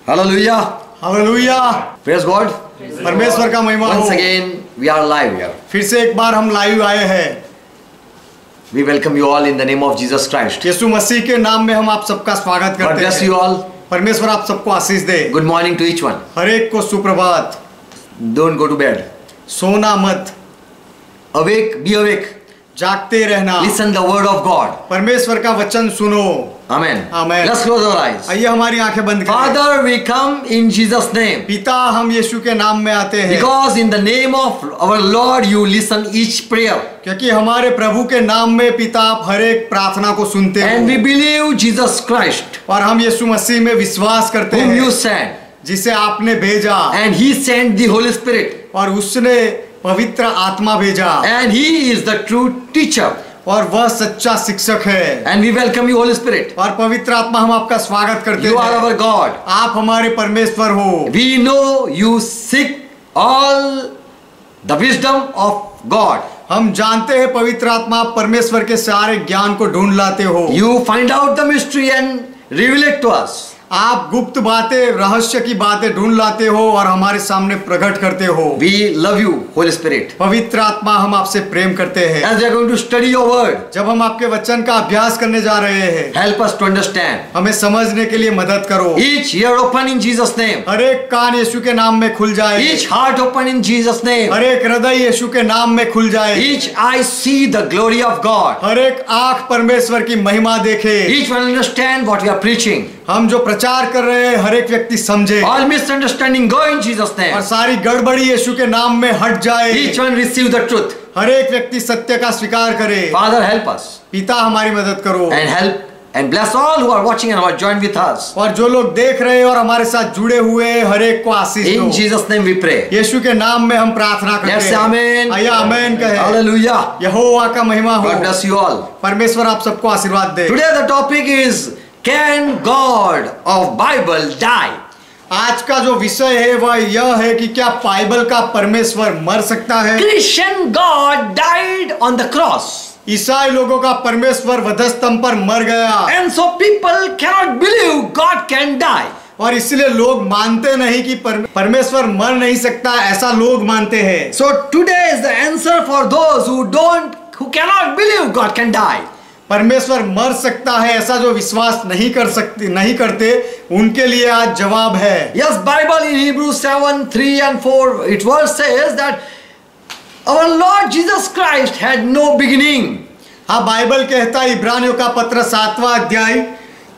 Hallelujah. Hallelujah, Praise God. परमेश्वर का महिमा हो। Once again, we are live here. फिर से एक बार हम लाइव आए हैं। We welcome you all in the name of Jesus Christ. यीशु मसीह के नाम में हम आप सबका स्वागत God करते bless हैं। you all. परमेश्वर आप सबको आशीष दे। Good morning to each one. हर एक को सुप्रभात। Don't go to bed. सोना मत, Awake, be awake. जागते रहना। Listen the word of God. परमेश्वर का वचन सुनो। Amen. Amen. Let's close our eyes. आइए हमारी आंखें बंद करें। Father, we come in Jesus' name. पिता, हम यीशु के नाम में आते हैं। Because in the name of our Lord, you listen each prayer. क्योंकि हमारे प्रभु के नाम में पिता आप हर एक प्रार्थना को सुनते हैं। And we believe Jesus Christ, और हम यीशु मसीह में विश्वास करते whom you हैं, sent. जिसे आपने भेजा। And He sent the Holy Spirit. और उसने पवित्र आत्मा भेजा। And He is the true teacher. और वह सच्चा शिक्षक है। And we welcome you, Holy Spirit. और पवित्र आत्मा, हम आपका स्वागत करते You are हैं। our God. आप हमारे परमेश्वर हो। We know you seek all the wisdom of God. हम जानते हैं पवित्र आत्मा, आप परमेश्वर के सारे ज्ञान को ढूंढ लाते हो। You find out the mystery and reveal it to us. आप गुप्त बातें, रहस्य की बातें ढूंढ लाते हो और हमारे सामने प्रकट करते हो। We love you, Holy Spirit. पवित्र आत्मा, हम आपसे प्रेम करते हैं। As we are going to study your word, जब हम आपके वचन का अभ्यास करने जा रहे हैं, help us to understand. हमें समझने के लिए मदद करो। Each ear open in Jesus' name. हर एक कान यीशु के नाम में खुल जाए। Each heart open in Jesus' name. हर एक हृदय यीशु के नाम में खुल जाए। Each eye see the glory of God. हर एक आंख परमेश्वर की महिमा देखे। Each one understand what we are preaching. हम जो प्रचार कर रहे हैं, हर एक व्यक्ति समझे। All misunderstanding go in Jesus' और name. सारी गड़बड़ी यीशु के नाम में हट जाए। Each one receive the truth. हर एक व्यक्ति सत्य का स्वीकार करे। Father, help us पिता, हमारी मदद करो। and help and bless all who are watching and who are joined with us. और जो लोग देख रहे हैं और हमारे साथ जुड़े हुए हैं, हर एक को आशीष In दो। Jesus' name we pray. यीशु के नाम में हम प्रार्थना करते Let's हैं। say amen. आइए आमेन कहें। Hallelujah. यहोवा का महिमा हो। God bless you all. परमेश्वर आप सबको आशीर्वाद दे। Today the topic is, can God of Bible die? आज का जो विषय है वह यह है कि क्या बाइबल का परमेश्वर मर सकता है। Christian God died on the cross. ईसाई लोगों का परमेश्वर वधस्तंभ पर मर गया। And so people cannot believe God can die. और इसलिए लोग मानते नहीं कि परमेश्वर मर नहीं सकता, ऐसा लोग मानते हैं। So today is the answer for those who cannot believe God can die. परमेश्वर मर सकता है ऐसा जो विश्वास नहीं करते, उनके लिए आज जवाब है। Yes, Bible in Hebrews 7:3 and 4, it verse says that our Lord Jesus Christ had no beginning. हाँ, बाइबल कहता है इब्रानियों का पत्र 7वां अध्याय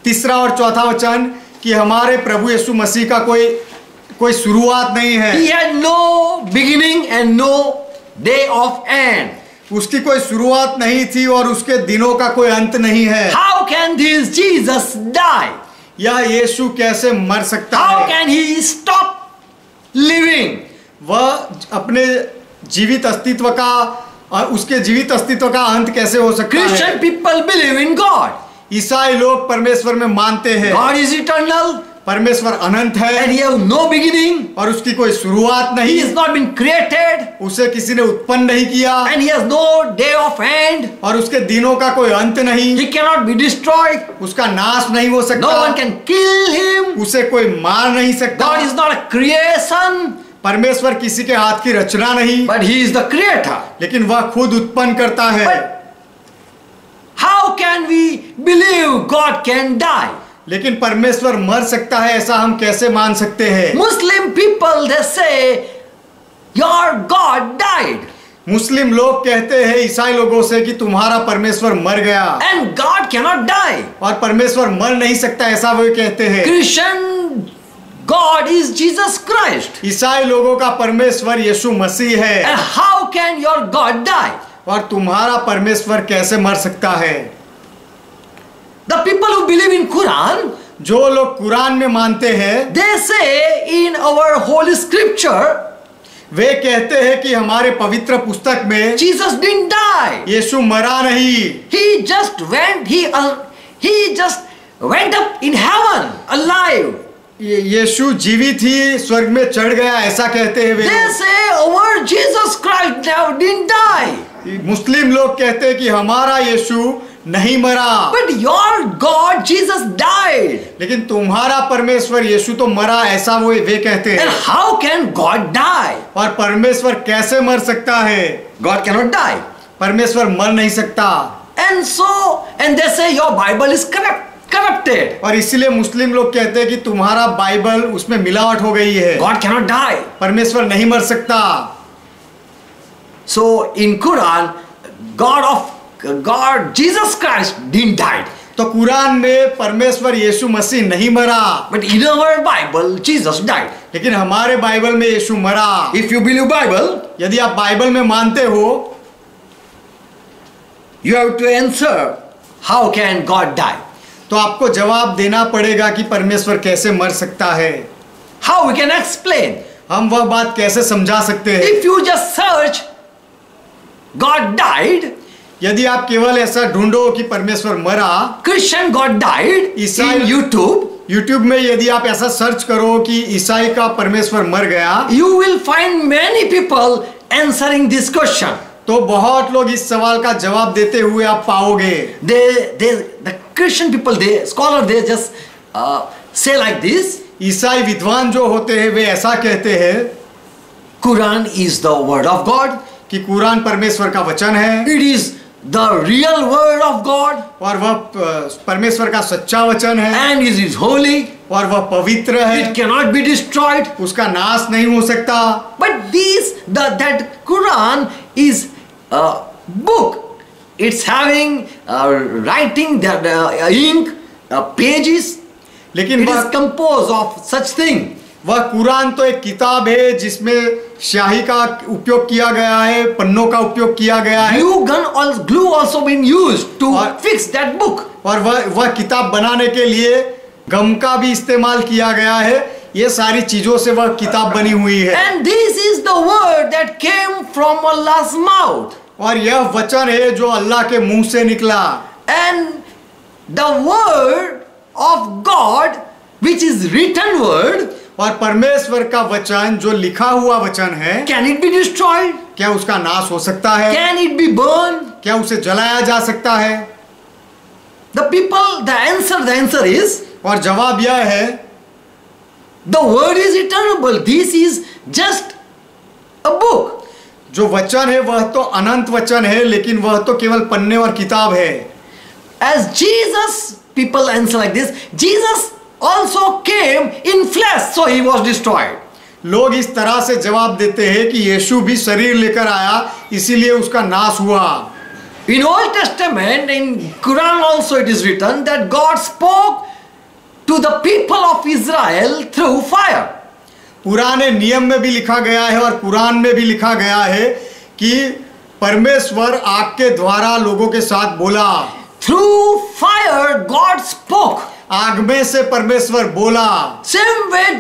3 और 4 वचन कि हमारे प्रभु यीशु मसीह का कोई शुरुआत नहीं है। He had no beginning and no day of end. उसकी कोई शुरुआत नहीं थी और उसके दिनों का कोई अंत नहीं है। How can this Jesus die? यह यीशु कैसे मर सकता How है? can he stop living? वह अपने जीवित अस्तित्व का, उसके जीवित अस्तित्व का अंत कैसे हो सकता है? Christian people believe in God. ईसाई लोग परमेश्वर में मानते हैं। God is eternal परमेश्वर अनंत है and he has no beginning. और उसकी कोई शुरुआत He नहीं। has not been created उसे किसी ने उत्पन्न नहीं किया and he has no day of end. और उसके दिनों का कोई अंत नहीं। He cannot be destroyed. उसका नाश नहीं हो No सकता। one can kill him. उसे कोई मार नहीं सकता। God is not a creation, परमेश्वर किसी के हाथ की रचना नहीं, but he is the creator. लेकिन वह खुद उत्पन्न करता है। But how can we believe God can die? लेकिन परमेश्वर मर सकता है ऐसा हम कैसे मान सकते हैं? Muslim people, they say your God died मुस्लिम लोग कहते हैं ईसाई लोगों से कि तुम्हारा परमेश्वर मर गया and God cannot die. और परमेश्वर मर नहीं सकता, ऐसा वे कहते हैं। Christian God is Jesus Christ. ईसाई लोगों का परमेश्वर यीशु मसीह है And how can your God die? और तुम्हारा परमेश्वर कैसे मर सकता है? The people who believe in Quran, जो लोग कुरान में मानते हैं, they say in our holy scripture, वे कहते हैं कि हमारे पवित्र पुस्तक में Jesus didn't die. यीशु मरा नहीं, He just went up in heaven alive. यीशु जीवित ही स्वर्ग में चढ़ गया, ऐसा कहते हैं वे। They say our Jesus Christ now didn't die. मुस्लिम लोग कहते हैं कि हमारा यीशु नहीं मरा, But your God, Jesus, died. लेकिन तुम्हारा परमेश्वर यीशु तो मरा, ऐसा वो वे कहते And हैं। how can God die? और परमेश्वर कैसे मर सकता है? God cannot die. परमेश्वर मर नहीं सकता। And they say your Bible is corrupted. और इसलिए मुस्लिम लोग कहते हैं कि तुम्हारा बाइबल उसमें मिलावट हो गई है, God cannot die. परमेश्वर नहीं मर सकता। So in Quran, God, Jesus Christ didn't die. तो कुरान में परमेश्वर यीशु मसीह नहीं मरा, But in our Bible, Jesus died. लेकिन हमारे बाइबल में यीशु मरा। If you believe Bible, यदि आप बाइबल में मानते हो, you have to answer, how can God die? तो आपको जवाब देना पड़ेगा कि परमेश्वर कैसे मर सकता है। How we can explain? हम वह बात कैसे समझा सकते हैं? If you just search, God died, यदि आप केवल ऐसा ढूंढो कि परमेश्वर मरा, Christian God died ईसाई- in YouTube, यूट्यूब में यदि आप ऐसा सर्च करो कि ईसाई का परमेश्वर मर गया, you will find many people answering this question. तो बहुत लोग इस सवाल का जवाब देते हुए आप पाओगे। The Christian people, they just say like this: ईसाई विद्वान जो होते हैं वे ऐसा कहते हैं Quran is the word of God. कि कुरान परमेश्वर का वचन है It is the real word of God, और वह परमेश्वर का सच्चा वचन है and it is holy. और वह पवित्र है, It cannot be destroyed. उसका नाश नहीं हो सकता। But that Quran is a book. It's having writing, that ink, pages. लेकिन It is वह composed of such thing. Quran तो एक किताब है जिसमें स्याही का उपयोग किया गया है, पन्नों का उपयोग किया गया है, Glue also been used to और- fix that book. और वह किताब बनाने के लिए गम का भी इस्तेमाल किया गया है। ये सारी चीजों से वह किताब बनी हुई है। And this is the word that came from Allah's mouth. और यह वचन है जो अल्लाह के मुंह से निकला। And the word of God, which is written word, और परमेश्वर का वचन जो लिखा हुआ वचन है, can it be destroyed? क्या उसका नाश हो सकता है? Can it be burned? क्या उसे जलाया जा सकता है? The answer is, और जवाब यह है the word is eternal. This is just a book. जो वचन है वह तो अनंत वचन है, लेकिन वह तो केवल पन्ने और किताब है। As Jesus, people answer like this: Jesus also came in flesh, so he was destroyed. लोग इस तरह से जवाब देते हैं कि यीशु भी शरीर लेकर आया, इसीलिए उसका नाश हुआ। In Old Testament, in Quran also it is written that God spoke to the people of Israel through fire. पुराने नियम में भी लिखा गया है और कुरान में भी लिखा गया है कि परमेश्वर आग के द्वारा लोगों के साथ बोला। Through fire, God spoke. आग में से परमेश्वर बोला। Same way,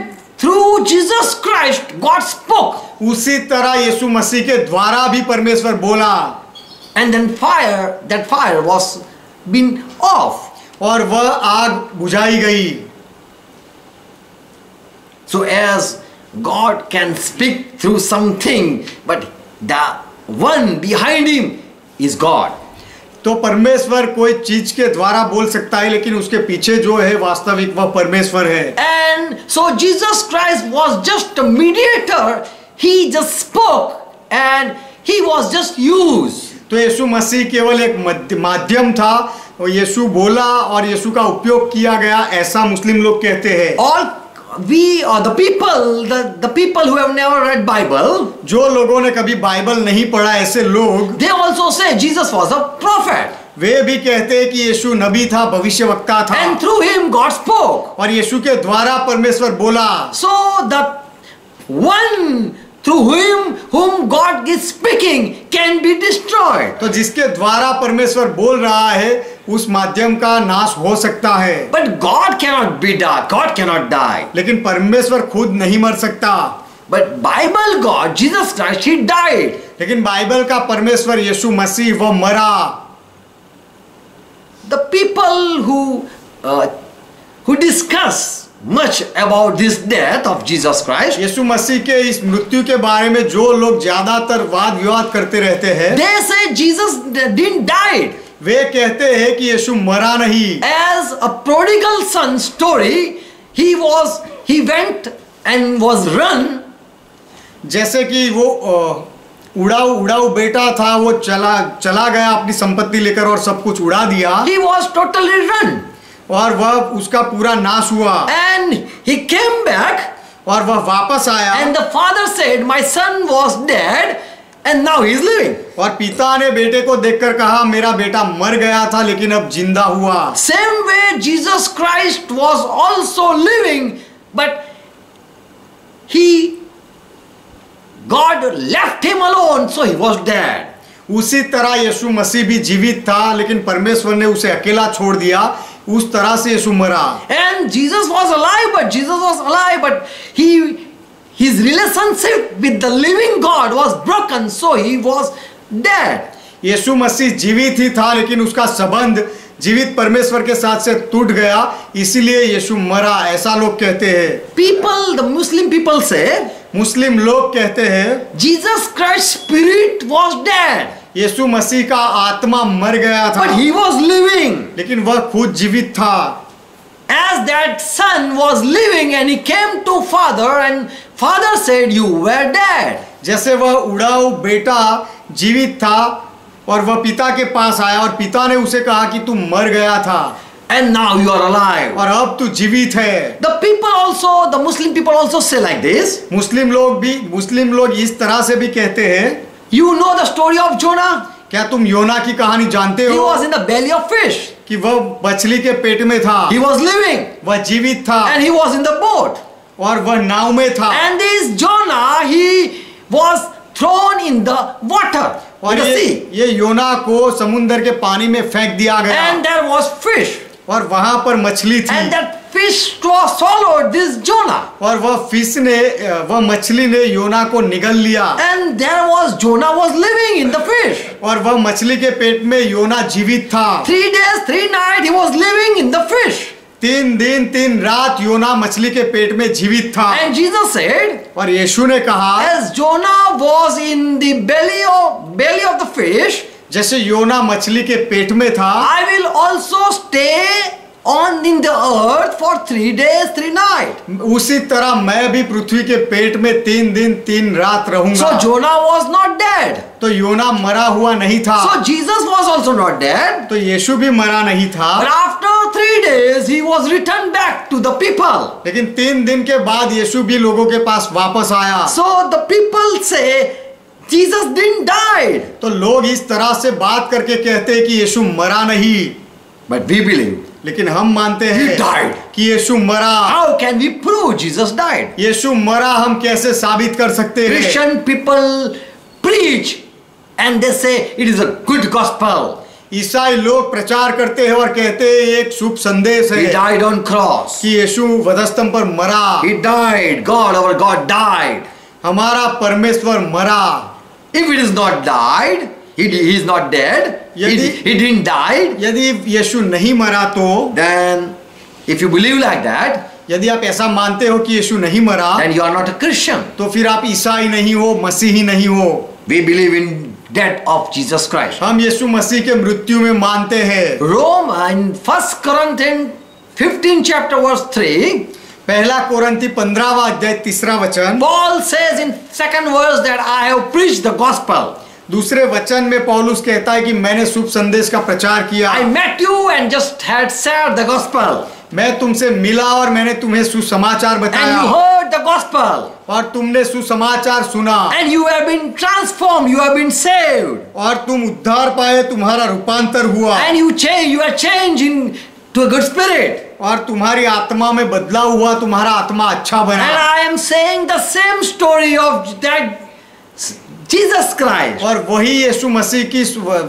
through Jesus Christ, God spoke. उसी तरह यीशु मसीह के द्वारा भी परमेश्वर बोला। And then that fire was been off. और वह आग बुझाई गई। So as God can speak through something, but the one behind him is God. तो परमेश्वर कोई चीज के द्वारा बोल सकता है, लेकिन उसके पीछे जो है वास्तविक वह परमेश्वर है। And so Jesus Christ was just a mediator. He just spoke and he was just used. तो यीशु मसीह केवल एक माध्यम था, और यीशु बोला और यीशु का उपयोग किया गया, ऐसा मुस्लिम लोग कहते हैं। All we are the people who have never read Bible, जो लोगों ने कभी बाइबल नहीं पढ़ा, ऐसे लोग they also say Jesus was a prophet. वे भी कहते हैं कि यीशु नबी था, भविष्यवक्ता था, And through him God spoke. और यीशु के द्वारा परमेश्वर बोला। So the one through whom God is speaking can be destroyed. तो जिसके द्वारा परमेश्वर बोल रहा है, उस माध्यम का नाश हो सकता है। But God cannot be died. God cannot die. लेकिन परमेश्वर खुद नहीं मर सकता। But Bible God, Jesus Christ, he died. लेकिन बाइबल का परमेश्वर यीशु मसीह वह मरा। The people who discuss much about this death of Jesus Christ, यीशु मसीह के इस मृत्यु के बारे में जो लोग ज्यादातर वाद विवाद करते रहते हैं, they say Jesus didn't die. वे कहते हैं कि यीशु मरा नहीं। As a prodigal son story, he went and was run. जैसे कि वो उड़ाऊ बेटा था, वो चला गया अपनी संपत्ति लेकर और सब कुछ उड़ा दिया, He was totally run. और वह उसका पूरा नाश हुआ, And he came back, और वह वापस आया, and the father said, my son was dead and now he is living. और पिता ने बेटे को देखकर कहा, मेरा बेटा मर गया था लेकिन अब जिंदा हुआ। Same way Jesus Christ was also living, but God left him alone, so he was dead. उसी तरह यीशु मसीह भी जीवित था, लेकिन परमेश्वर ने उसे अकेला छोड़ दिया, उस तरह से यीशु मरा। And Jesus was alive, but his relationship with the living God was broken, so he was dead. यीशु मसीह जीवित ही था, लेकिन उसका संबंध जीवित परमेश्वर के साथ से टूट गया, इसीलिए यीशु मरा, ऐसा लोग कहते हैं। The Muslim people say, मुस्लिम लोग कहते हैं Jesus Christ's spirit was dead, यीशु मसीह का आत्मा मर गया था, but he was living. लेकिन वह खुद जीवित था। As that son was living and he came to father and father said, you were dead. जैसे वह उड़ाऊ बेटा जीवित था और वह पिता के पास आया और पिता ने उसे कहा कि तू मर गया था, And now you are alive. और अब तू जीवित है। The Muslim people also say like this. मुस्लिम लोग इस तरह से भी कहते हैं। You know the story of Jonah? क्या तुम योना की कहानी जानते He हो? was in the belly of fish. कि वह मछली के पेट में था, He was living. वह जीवित था, And he was in the boat. और वह नाव में था। And this Jonah, he was thrown in the water, in और the sea. ये योना को समुद्र के पानी में फेंक दिया गया, And there was fish. और वहां पर मछली थी, And that fish swallowed this Jonah. और वह मछली ने योना को निगल लिया, And Jonah was living in the fish. और वह मछली के पेट में योना जीवित था। 3 days, 3 nights he was living in the fish. 3 दिन 3 रात योना मछली के पेट में जीवित था। And Jesus said, और यीशु ने कहा, as Jonah was in the belly of the fish, जैसे योना मछली के पेट में था, I will also stay on in the earth for 3 days, 3 nights. उसी तरह मैं भी पृथ्वी के पेट में 3 दिन 3 रात रहूंगा। So Jonah was not dead. तो योना मरा हुआ नहीं था। So Jesus was also not dead. तो यीशु भी मरा नहीं था। But after 3 days he was returned back to the people. लेकिन 3 दिन के बाद यीशु भी लोगों के पास वापस आया। So the people say Jesus didn't die. तो लोग इस तरह से बात करके कहते हैं कि यीशु मरा नहीं, But we believe लेकिन हम मानते he हैं died. कि यीशु मरा। How can we prove Jesus died? यीशु मरा हम कैसे साबित कर सकते हैं? Christian people preach and they say it is a good gospel. ईसाई लोग प्रचार करते हैं और कहते हैं एक शुभ संदेश He है died on cross. कि यीशु वधस्तंभ पर मरा। He died. our God died. हमारा परमेश्वर मरा। If it is not died, he is not dead. He didn't die. यदि यीशु नहीं मरा तो, Then, if you believe like that, यदि आप ऐसा मानते हो कि यीशु नहीं मरा, then you are not a Christian. तो फिर आप ईसाई नहीं हो, मसीही नहीं हो। We believe in death of Jesus Christ. हम यीशु मसीह के मृत्यु में मानते हैं। Rome in 1 Corinthians 15 chapter verse 3, पहला कोरंथी 15वां अध्याय 3रा वचन, Paul says in 2nd verse that I have preached the gospel. दूसरे वचन में पौलुस कहता है कि मैंने शुभ संदेश का प्रचार किया। I met you and just had shared the gospel. मैं तुमसे मिला और मैंने तुम्हें सुसमाचार And बताया, you heard the gospel. और तुमने सुसमाचार सुना, And you have been transformed. You have been saved. और तुम उद्धार पाए, तुम्हारा रूपांतर हुआ, And you are changed to a good spirit. और तुम्हारी आत्मा में बदलाव हुआ, तुम्हारा आत्मा अच्छा And बना। I am saying the same story of that Jesus Christ. और वही यीशु मसीह की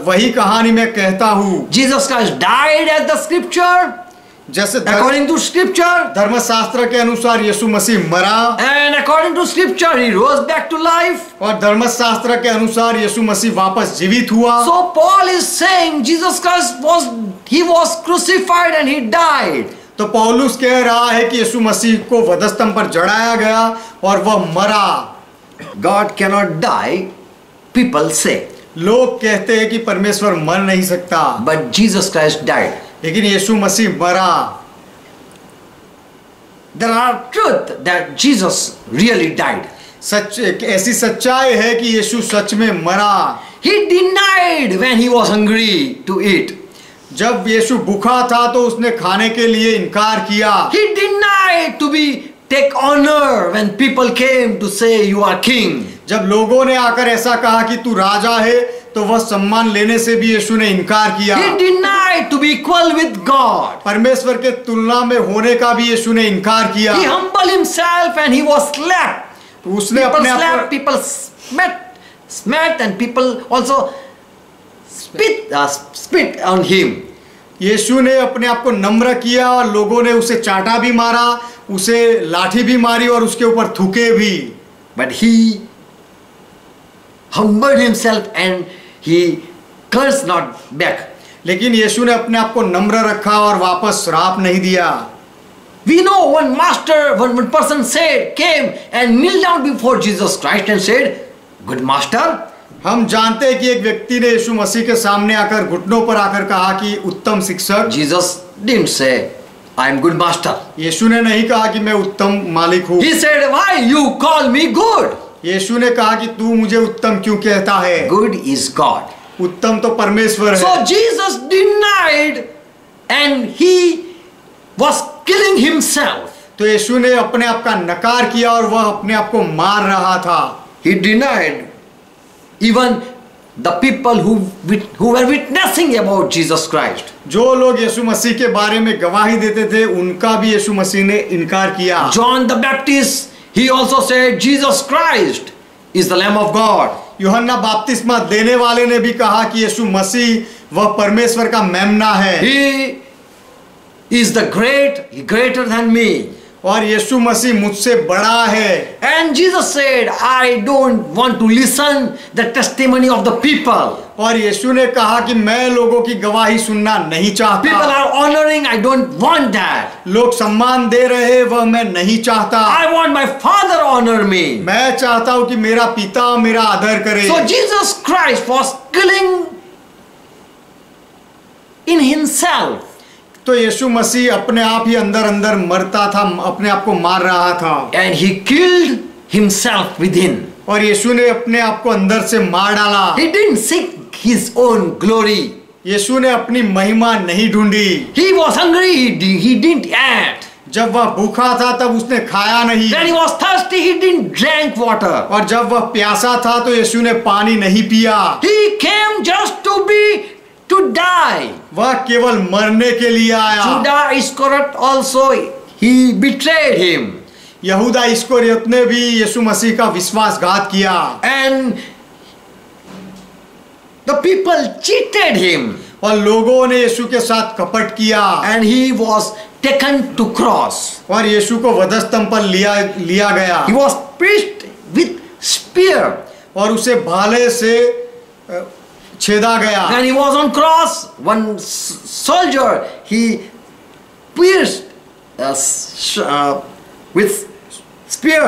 वही कहानी मैं कहता हूँ। Jesus Christ died as the scripture, जैसे according to scripture, धर्मशास्त्र के अनुसार यीशु मसीह मरा, and according to scripture he rose back to life. और धर्मशास्त्र के अनुसार यीशु मसीह वापस जीवित हुआ। So Paul is saying Jesus Christ was crucified and he died. तो पौलुस कह रहा है कि यीशु मसीह को वधस्तंभ पर जड़ाया गया और वह मरा। God cannot die, people say. लोग कहते हैं कि परमेश्वर मर नहीं सकता, but Jesus Christ died. लेकिन यीशु मसीह मरा। There are truth that Jesus really died. सच ऐसी सच्चाई है कि यीशु सच में मरा। He denied when he was hungry to eat. जब यीशु भूखा था तो उसने खाने के लिए इनकार किया। He denied to be take honor when people came to say you are king. जब लोगों ने आकर ऐसा कहा कि तू राजा है, तो वह सम्मान लेने से भी यीशु ने इनकार किया। He denied to be equal with God. परमेश्वर के तुलना में होने का भी यीशु ने इनकार किया। He humbled himself and he was slapped. उसने People अपने आप slapped, people smacked, and people also spit on him. यीशु ने अपने आप को नम्र किया और लोगों ने उसे चांटा भी मारा, उसे लाठी भी मारी और उसके ऊपर थूके भी। But he humbled himself and he cursed not back. लेकिन यीशु ने अपने आप को नम्र रखा और वापस श्राप नहीं दिया। We know one person came and knelt down before Jesus Christ and said, "Good master." हम जानते हैं कि एक व्यक्ति ने यीशु मसीह के सामने आकर घुटनों पर आकर कहा कि उत्तम शिक्षक। Jesus didn't say, "I am good master." यीशु ने नहीं कहा कि मैं उत्तम मालिक हूँ। He said, "Why you call me good?" यीशु ने कहा कि तू मुझे उत्तम क्यों कहता है? Good is God. उत्तम तो परमेश्वर है। So Jesus denied and he was killing himself. तो यीशु ने अपने आप का नकार किया और वह अपने आप को मार रहा था। He denied even the people who were witnessing about Jesus Christ. जो लोग यीशु मसीह के बारे में गवाही देते थे, उनका भी यीशु मसीह ने इनकार किया। John the Baptist, he also said Jesus Christ is the Lamb of God. यूहन्ना बपतिस्मा देने वाले ने भी कहा कि यीशु मसीह वह परमेश्वर का मेमना है। He is the greater than me. और यीशु मसीह मुझसे बड़ा है। And Jesus said, "I don't want to listen the testimony of the people." और यीशु ने कहा कि मैं लोगों की गवाही सुनना नहीं चाहता। People are honoring, I don't want that. लोग सम्मान दे रहे, वह मैं नहीं चाहता। I want my Father honor me. मैं चाहता हूं कि मेरा पिता मेरा आदर करे। So Jesus Christ was killing in himself. तो यीशु मसीह अपने आप ही अंदर अंदर मरता था, अपने आप को मार रहा था। And he killed himself within. और यीशु ने अपने आप को अंदर से मार डाला। He didn't seek his own glory. यीशु ने अपनी महिमा नहीं ढूंढी। He was hungry, he didn't eat. जब वह भूखा था तब उसने खाया नहीं। When he was thirsty, he didn't drink water. और जब वह प्यासा था तो यीशु ने पानी नहीं पिया। He came just to die. वह केवल मरने के लिए आया। Judas Iscariot also, he betrayed him. यहूदा इस्करियोत ने भी यीशु मसीह का विश्वासघात किया। And the people cheated him. और लोगों ने यीशु के साथ कपट किया। And he was taken to cross. और यीशु को वधस्तंभ पर लिया गया। He was pierced with spear. और उसे भाले से छेदा गया। When he was on cross, one soldier he pierced with spear.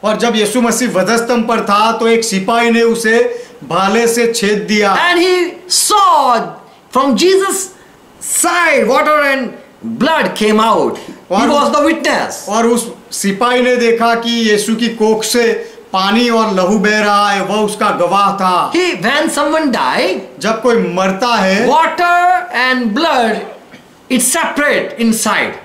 और जब यीशु मसीह वधस्तंभ पर था तो एक सिपाही ने उसे भाले से छेद दिया। And he saw from Jesus' side water and blood came out. He was the witness. और उस सिपाही ने देखा कि यीशु की कोख से पानी और लहू बह रहा है, वह उसका गवाह था। When someone died, जब कोई मरता है, water and blood it's separate inside.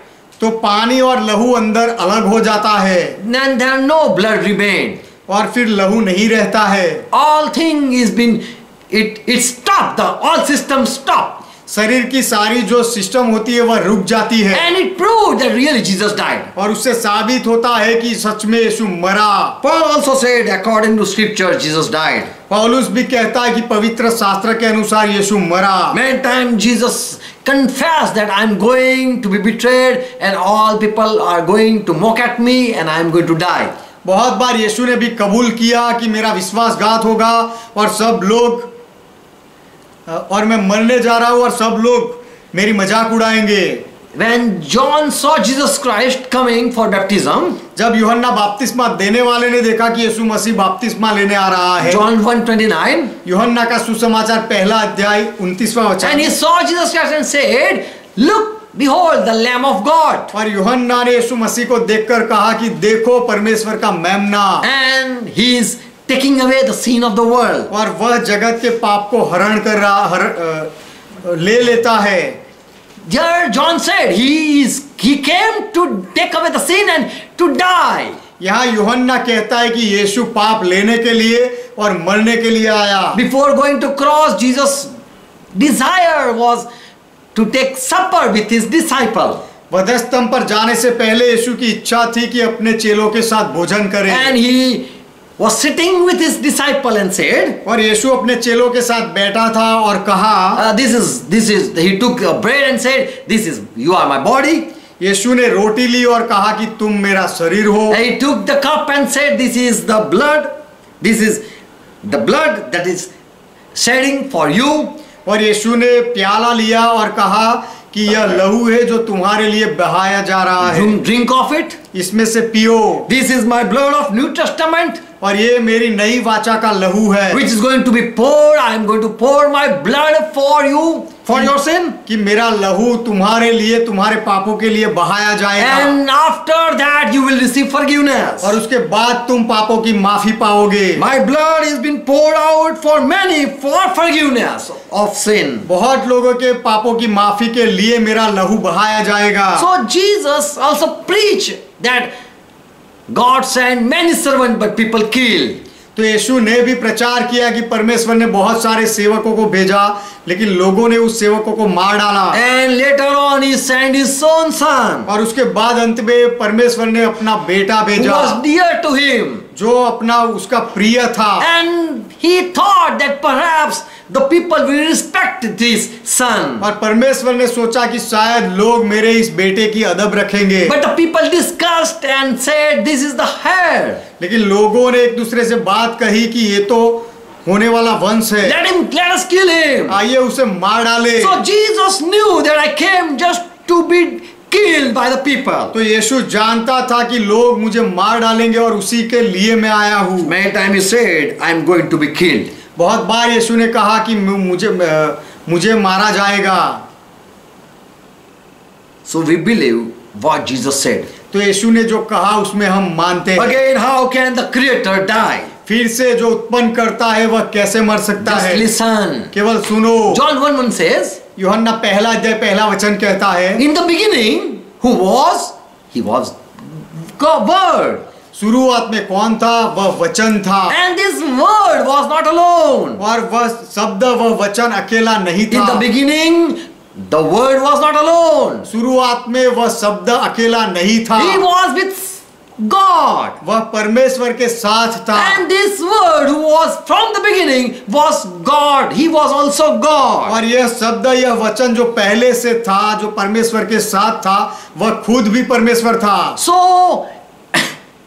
तो पानी और लहू अंदर अलग हो जाता है। Then there no blood remain. और फिर लहू नहीं रहता है। All thing is been it stopped. All systems stop. शरीर की सारी जो सिस्टम होती है वह रुक जाती है। And it proved that really Jesus died. और उससे साबित होता है कि सच में यीशु मरा। Paul also said according to scripture Jesus died. पौलुस भी कहता है कि पवित्र शास्त्र के अनुसार यीशु मरा। Many times Jesus confessed that I'm going to be betrayed and all people are going to mock at me and I'm going to die. बहुत बार यीशु ने भी कबूल किया कि मेरा विश्वासघात होगा और सब लोग और मैं मरने जा रहा हूं और सब लोग मेरी मजाक उड़ाएंगे। when John saw Jesus Christ coming for baptism, जब यूहन्ना बपतिस्मा देने वाले ने देखा कि यीशु मसीह बपतिस्मा लेने आ रहा है, John 1:29, यूहन्ना का सुसमाचार पहला अध्याय 29वां and वचन, he saw Jesus Christ and said, "Look, behold the Lamb of God." और यूहन्ना ने यीशु मसीह को देखकर कहा कि देखो परमेश्वर का मेमना, And he is taking away the sin of the world. और वह जगत के पाप को हरण कर रहा ले लेता है। Here John said he came to take away the sin and to die. यहाँ यूहन्ना कहता है कि यीशु पाप लेने के लिए और मरने के लिए आया। Before going to cross, Jesus' desire was to take supper with his disciple. वधस्तंभ पर जाने से पहले यीशु की इच्छा थी कि अपने चेलों के साथ भोजन करे, And he was sitting with his disciple and said, और यीशु अपने चेलों के साथ बैठा था और कहा, he took a bread and said, you are my body. यीशु ने रोटी ली और कहा कि तुम मेरा शरीर हो। And he took the cup and said, this is the blood that is shedding for you. और यीशु ने प्याला लिया और कहा कि यह लहू है जो तुम्हारे लिए बहाया जा रहा है, Drink of it. इसमें से पियो, This is my blood of New Testament, और ये मेरी नई वाचा का लहू है, which is going to be poured. I am going to pour my blood for you, for your sin. कि मेरा लहू तुम्हारे लिए, तुम्हारे पापों के लिए बहाया जाएगा, And after that you will receive forgiveness. और उसके बाद तुम पापों की माफी पाओगे। My blood has been poured out for many for forgiveness of sin. बहुत लोगों के पापों की माफी के लिए मेरा लहू बहाया जाएगा। So Jesus also preached that God sent many servants but people killed. तो यीशु ने भी प्रचार किया कि परमेश्वर ने बहुत सारे सेवकों को भेजा, लेकिन लोगों ने उस सेवकों को मार डाला। And later on he sent his own son, और उसके बाद अंत में परमेश्वर ने अपना बेटा who भेजा, was dear to him. जो अपना उसका प्रिय था, And he thought that perhaps the people will respect this son. और परमेश्वर ने सोचा कि शायद लोग मेरे इस बेटे की अदब रखेंगे। But the people discussed and said, this is the heir. लेकिन लोगों ने एक दूसरे से बात कही कि ये तो होने वाला वंश है, Let us kill him. आइए उसे मार डाले। So Jesus knew that I came just to be killed by the people. तो यीशु जानता था कि लोग मुझे मार डालेंगे और उसी के लिए मैं आया हूँ। Many times he said, I am going to be killed. बहुत बार यीशु ने कहा कि मुझे मारा जाएगा। So we believe what Jesus said. तो यीशु ने जो कहा उसमें हम मानते हैं। Again, how can the Creator die? फिर से जो उत्पन्न करता है वह कैसे मर सकता Just है? listen. केवल सुनो। John 1:1 says, यूहन्ना पहला अध्याय पहला वचन कहता है, in the beginning, who was? He was God, Word. शुरुआत में कौन था? वह वचन था, And this Word was not alone. और वह शब्द, वह वचन अकेला नहीं In the था। beginning, the Word was not alone. शुरुआत में वह शब्द अकेला नहीं था, He was with God. वह परमेश्वर के साथ था। And this Word who was from the beginning was God. He was also God. और यह शब्द, यह वचन जो पहले से था, जो परमेश्वर के साथ था, वह खुद भी परमेश्वर था। So,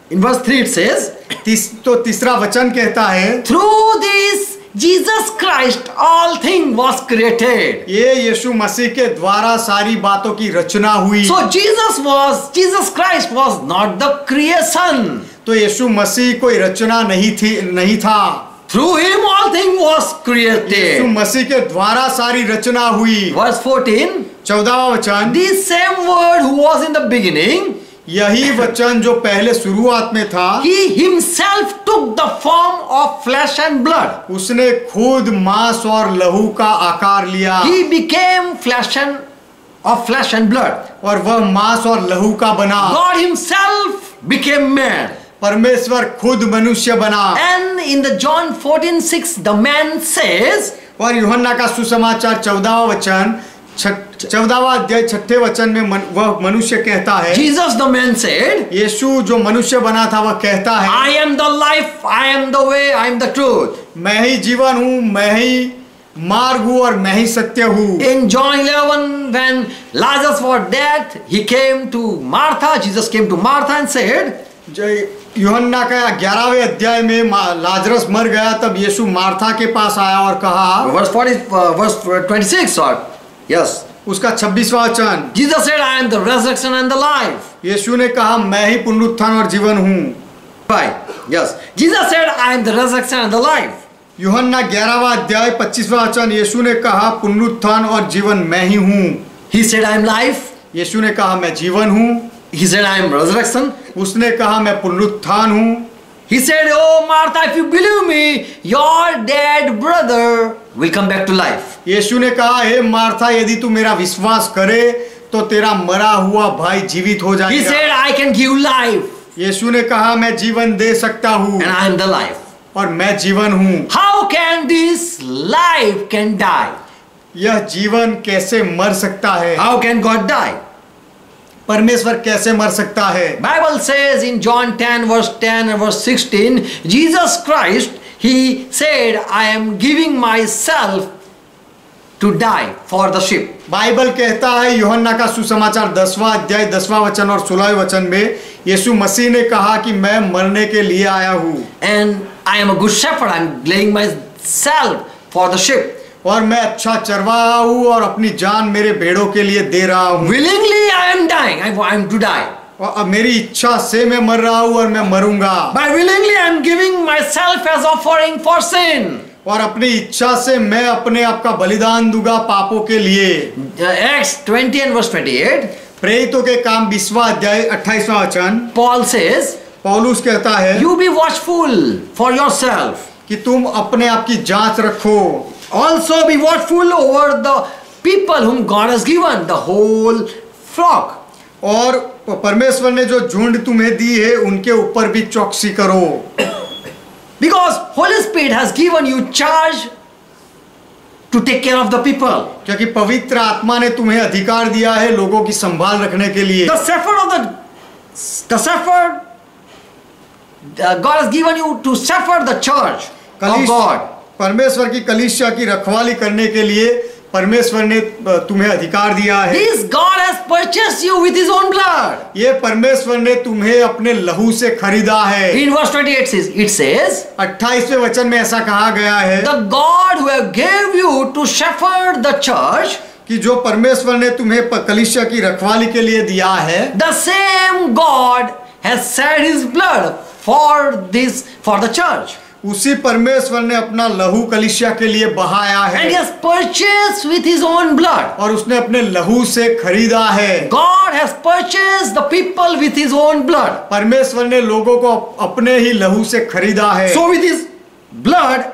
in verse 3 it says, तीसरा वचन कहता है, through this Jesus Christ all thing was created. ये यीशु मसीह के द्वारा सारी बातों की रचना हुई। So Jesus Christ was not the creation. तो यीशु मसीह कोई रचना नहीं था। Through him all thing was Yeshu created. मसीह के द्वारा सारी रचना हुई। Verse 14, 14वां वचन, this same Word who was in the beginning, यही वचन जो पहले शुरुआत में था, he himself took the form of flesh and blood. उसने खुद मांस और लहू का आकार लिया, He became flesh and blood. और वह मांस और लहू का बना। God himself became man. परमेश्वर खुद मनुष्य बना। And in the John 14:6 the man says, और यूहन्ना का सुसमाचार 14वां वचन 14वां अध्याय 6ठे वचन में वह मनुष्य कहता है, Jesus the man said, यीशु जो मनुष्य बना था वह कहता है, I am the life, I am the way, I am the truth. मैं ही जीवन हूँ, मैं ही मार्ग हूँ और मैं ही सत्य हूँ। In John 11 when Lazarus was dead, he came to Martha, Jesus came to Martha and said, यूहन्ना का 11वें अध्याय में लाजरस मर गया, तब यीशु मार्था के पास आया और कहा, verse 26 or yes, उसका 26वां वचन, Jesus said, I am the resurrection and the life. यीशु ने कहा मैं ही पुनरुत्थान और जीवन हूँ। Right. Yes. Jesus said, I am the resurrection and the life. यूहन्ना 11वां अध्याय 25वां वचन, यीशु ने कहा पुनरुत्थान और जीवन मैं ही हूँ। He said, I am life. यीशु ने कहा मैं जीवन हूँ। He said, I am resurrection. उसने कहा मैं पुनरुत्थान हूँ। He said, oh Martha, if you believe me, your dead brother will come back to life. यीशु ने कहा हे मार्था, यदि तू मेरा विश्वास करे तो तेरा मरा हुआ भाई जीवित हो He जाएगा। said, I can give life यीशु ने कहा मैं जीवन दे सकता हूँ and I am the life. और मैं जीवन हूँ। How can this life can die? यह जीवन कैसे मर सकता है? How can God die? परमेश्वर कैसे मर सकता है? Bible says in John 10 verse 10 and verse 16, Jesus Christ, he said, I am giving myself to die for the sheep. Bible कहता है यूहन्ना का सुसमाचार 10वां अध्याय 10वां वचन और 16वें वचन में यीशु मसीह ने कहा कि मैं मरने के लिए आया हूँ And I am a good shepherd. I am laying myself for the sheep. और मैं अच्छा चरवाहा हूँ और अपनी जान मेरे भेड़ों के लिए दे रहा हूँ। Willingly I am dying. I am to die. और अब मेरी इच्छा से मैं मर रहा हूँ और मैं मरूंगा। By willingly I am giving myself as offering for sin. और अपनी इच्छा से मैं अपने आप का बलिदान दूंगा पापों के लिए। Acts 20 and verse 28. प्रेरितों के काम 20वां अध्याय 28वां वचन, Paul says, पौलुस कहता है you be watchful for yourself. कि तुम अपने आप की जांच रखो। Also be watchful over the people whom God has given, the whole flock. और परमेश्वर ने जो झुंड तुम्हें दी है उनके ऊपर भी चौकसी करो। Because Holy Spirit has given you charge to take care of the people. क्योंकि पवित्र आत्मा ने तुम्हें अधिकार दिया है लोगों की संभाल रखने के लिए। The shepherd, God has given you to shepherd the church of God. परमेश्वर की कलीसिया की रखवाली करने के लिए परमेश्वर ने तुम्हें अधिकार दिया है। This God has purchased you with His own blood. ये परमेश्वर ने तुम्हें अपने लहू से खरीदा है। In verse 28 it says, 28वें वचन में ऐसा कहा गया है the God who have gave you to shepherd the church, कि जो परमेश्वर ने तुम्हें कलीसिया की रखवाली के लिए दिया है, the same God has shed His blood for the church. उसी परमेश्वर ने अपना लहू कलीसिया के लिए बहाया And He है has purchased with His own blood. और उसने अपने लहू से खरीदा है। God has purchased the people with His own blood. परमेश्वर ने लोगों को अपने ही लहू से खरीदा है। So with His blood,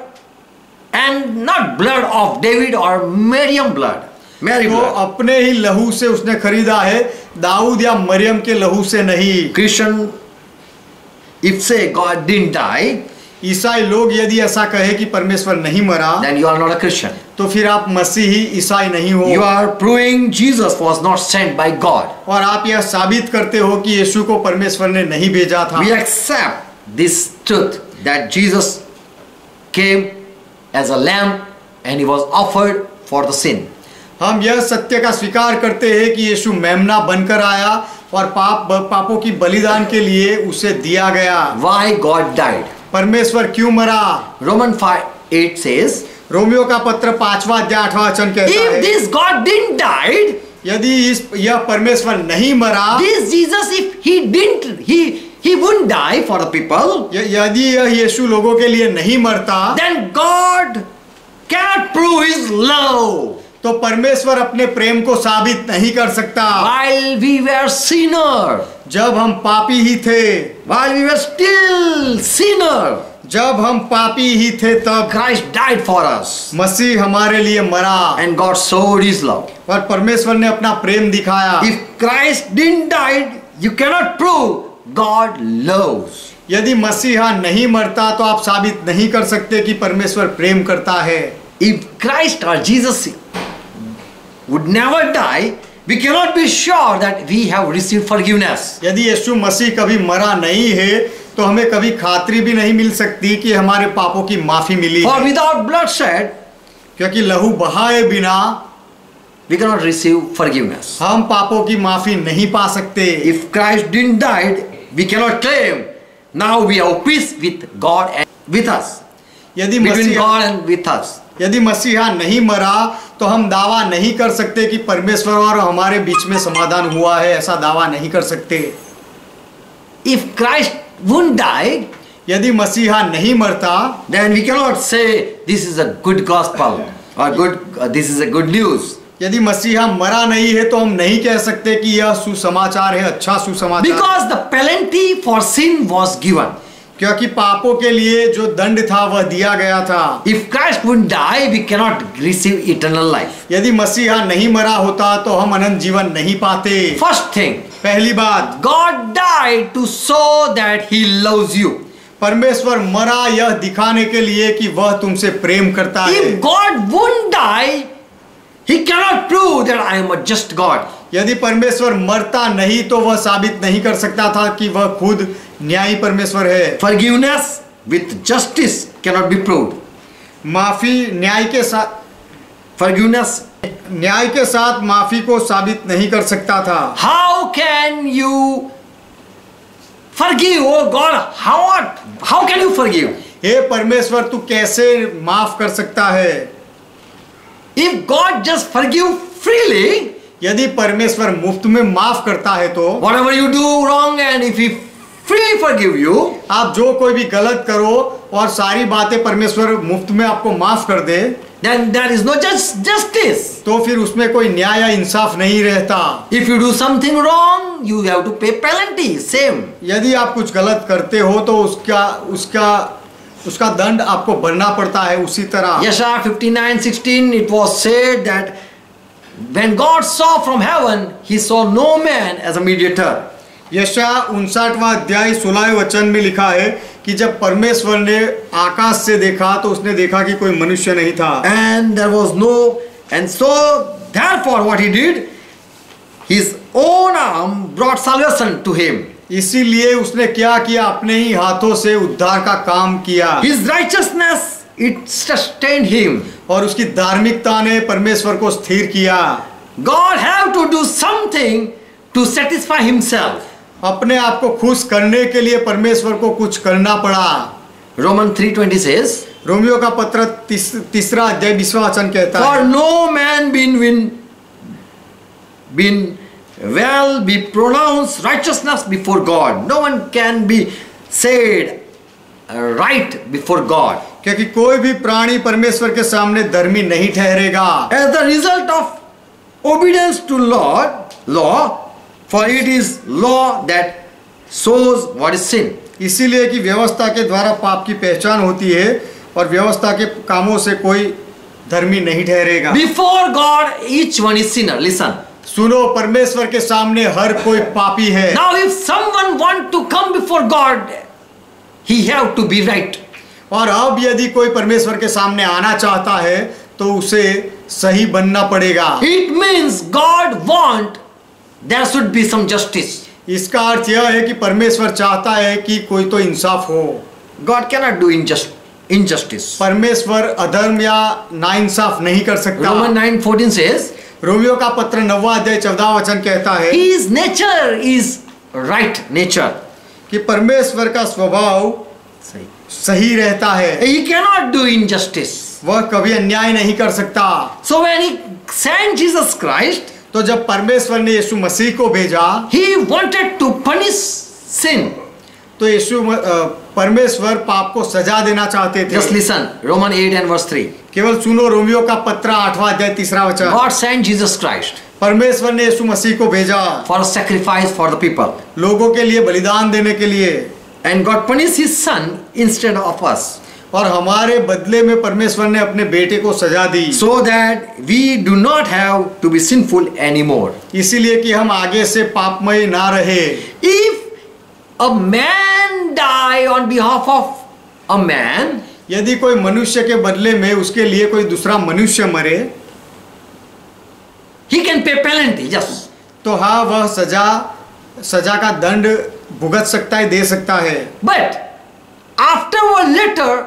and not blood of David or Miriam blood, Mary तो blood. अपने ही लहू से उसने खरीदा है, दाऊद या मरियम के लहू से नहीं। Christian, if say God didn't die, ईसाई लोग यदि ऐसा कहे कि परमेश्वर नहीं मरा, then you are not a Christian. तो फिर आप मसीही ईसाई नहीं हो। You are proving Jesus was not sent by God. और आप यह साबित करते हो कि यीशु को परमेश्वर ने नहीं भेजा था। We accept this truth that Jesus came as a lamb and He was offered for the sin. हम यह सत्य का स्वीकार करते हैं कि यीशु मेमना बनकर आया और पापों की बलिदान के लिए उसे दिया गया। Why God died? परमेश्वर क्यों मरा? Romans 5:8 says, रोमियो का पत्र 5वां अध्याय 8वां वचन कहता if है, this God didn't die, यदि यह परमेश्वर नहीं मरा, this Jesus, if he wouldn't die for the people, यदि यह यीशु लोगों के लिए नहीं मरता, then God cannot prove His love. तो परमेश्वर अपने प्रेम को साबित नहीं कर सकता। While we were sinner, जब हम पापी ही थे, while we were still sinner, जब हम पापी ही थे तब Christ died for us, मसीह हमारे लिए मरा and God showed His love. और परमेश्वर ने अपना प्रेम दिखाया। If Christ didn't die, you cannot prove God loves. यदि मसीहा नहीं मरता तो आप साबित नहीं कर सकते कि परमेश्वर प्रेम करता है। If Christ or Jesus would never die, we cannot be sure that we have received forgiveness. यदि यीशु मसीह कभी मरा नहीं है तो हमें कभी खातरी भी नहीं मिल सकती कि हमारे पापों की माफी मिली For है। without bloodshed, क्योंकि लहू बहाए बिना we cannot receive forgiveness. हम पापों की माफी नहीं पा सकते। If Christ didn't die, we cannot claim now we have peace with God and with us. यदि Between Masih God and with us. यदि मसीहा नहीं मरा तो हम दावा नहीं कर सकते कि परमेश्वर और हमारे बीच में समाधान हुआ है, ऐसा दावा नहीं कर सकते। If Christ won't die, यदि मसीहा नहीं मरता then we cannot say this is a good gospel or this is a good news. यदि मसीहा मरा नहीं है तो हम नहीं कह सकते कि यह सुसमाचार है, अच्छा सुसमाचार। Because the penalty for sin was given. क्योंकि पापों के लिए जो दंड था वह दिया गया था। If Christ wouldn't die, we cannot receive eternal life. यदि मसीहा नहीं मरा होता तो हम अनंत जीवन नहीं पाते। First thing, पहली बात, God died to show that He loves you. परमेश्वर मरा यह दिखाने के लिए कि वह तुमसे प्रेम करता है। If God wouldn't die, He cannot prove that I am a just God. यदि परमेश्वर मरता नहीं तो वह साबित नहीं कर सकता था कि वह खुद न्यायी परमेश्वर है। Forgiveness with justice cannot be proved. माफी न्याय के साथ, Forgiveness. न्याय के साथ माफी को साबित नहीं कर सकता था। How can you forgive? Oh God, how can you forgive? हे परमेश्वर तू कैसे माफ कर सकता है? If God just forgive freely, यदि परमेश्वर मुफ्त में माफ करता है तो whatever you do wrong and if He freely forgive you, आप जो कोई भी गलत करो और सारी बातें परमेश्वर मुफ्त में आपको माफ कर दे, then there is no justice. तो फिर उसमें कोई न्याय या इंसाफ नहीं रहता। If you do something wrong, you have to pay penalty. Same. यदि आप कुछ गलत करते हो तो उसका दंड आपको भरना पड़ता है उसी तरह। Yeshaya 59:16 it was said that when God saw from heaven, He saw no man as a mediator. यशाया 59वां अध्याय 16वें वचन में लिखा है कि जब परमेश्वर ने आकाश से देखा तो उसने देखा कि कोई मनुष्य नहीं था। And there was no, and so therefore what He did, His own arm brought salvation to him. इसीलिए उसने क्या किया, अपने ही हाथों से उद्धार का काम किया। His righteousness it sustained him. और उसकी धार्मिकता ने परमेश्वर को स्थिर किया। God have to do something to satisfy Himself. अपने आप को खुश करने के लिए परमेश्वर को कुछ करना पड़ा। Romans 3:20 says, रोमियो का पत्र तीसरा अध्याय 20वां वचन कहता है, For no man been well be pronounced righteousness before God. No one can be said right before God. क्योंकि कोई भी प्राणी परमेश्वर के सामने धर्मी नहीं ठहरेगा। As the result of obedience to law, for it is law that shows what is sin. इसीलिए कि व्यवस्था के द्वारा पाप की पहचान होती है और व्यवस्था के कामों से कोई धर्मी नहीं ठहरेगा। Before God, each one is sinner. Listen. सुनो, परमेश्वर के सामने हर कोई पापी है। Now, if someone want to come before God, he have to be right. और अब यदि कोई परमेश्वर के सामने आना चाहता है तो उसे सही बनना पड़ेगा। It means God want there should be some justice. इसका अर्थ यह है कि परमेश्वर चाहता है कि कोई तो इंसाफ हो। God cannot do injustice. परमेश्वर अधर्म या नाइंसाफ नहीं कर सकता। Romans 9:14 says, रोमियो का पत्र 9वां अध्याय 14वां वचन कहता है, His nature is right nature. कि परमेश्वर का स्वभाव सही रहता है। He cannot do injustice. वह कभी अन्याय नहीं कर सकता। So when He sent Jesus Christ, तो जब परमेश्वर ने यीशु मसीह को भेजा, He wanted to punish sin. तो परमेश्वर पाप को सजा देना चाहते थे। Just listen, Romans 8:3. केवल सुनो, रोमियो का पत्र 8वां अध्याय 3रा वचन। God sent Jesus Christ परमेश्वर ने यीशु मसीह को भेजा for a sacrifice for the people. लोगों के लिए बलिदान देने के लिए, And God punished His Son instead of us. और हमारे बदले में परमेश्वर ने अपने बेटे को सजा दी, So that we do not have to be sinful anymore. इसीलिए कि हम आगे से पापमय ना रहे। If a man die on behalf of a man, यदि कोई मनुष्य के बदले में उसके लिए कोई दूसरा मनुष्य मरे, he can pay penalty, yes. तो हाँ, वह सजा का दंड भुगत सकता है, दे सकता है। But afterward later,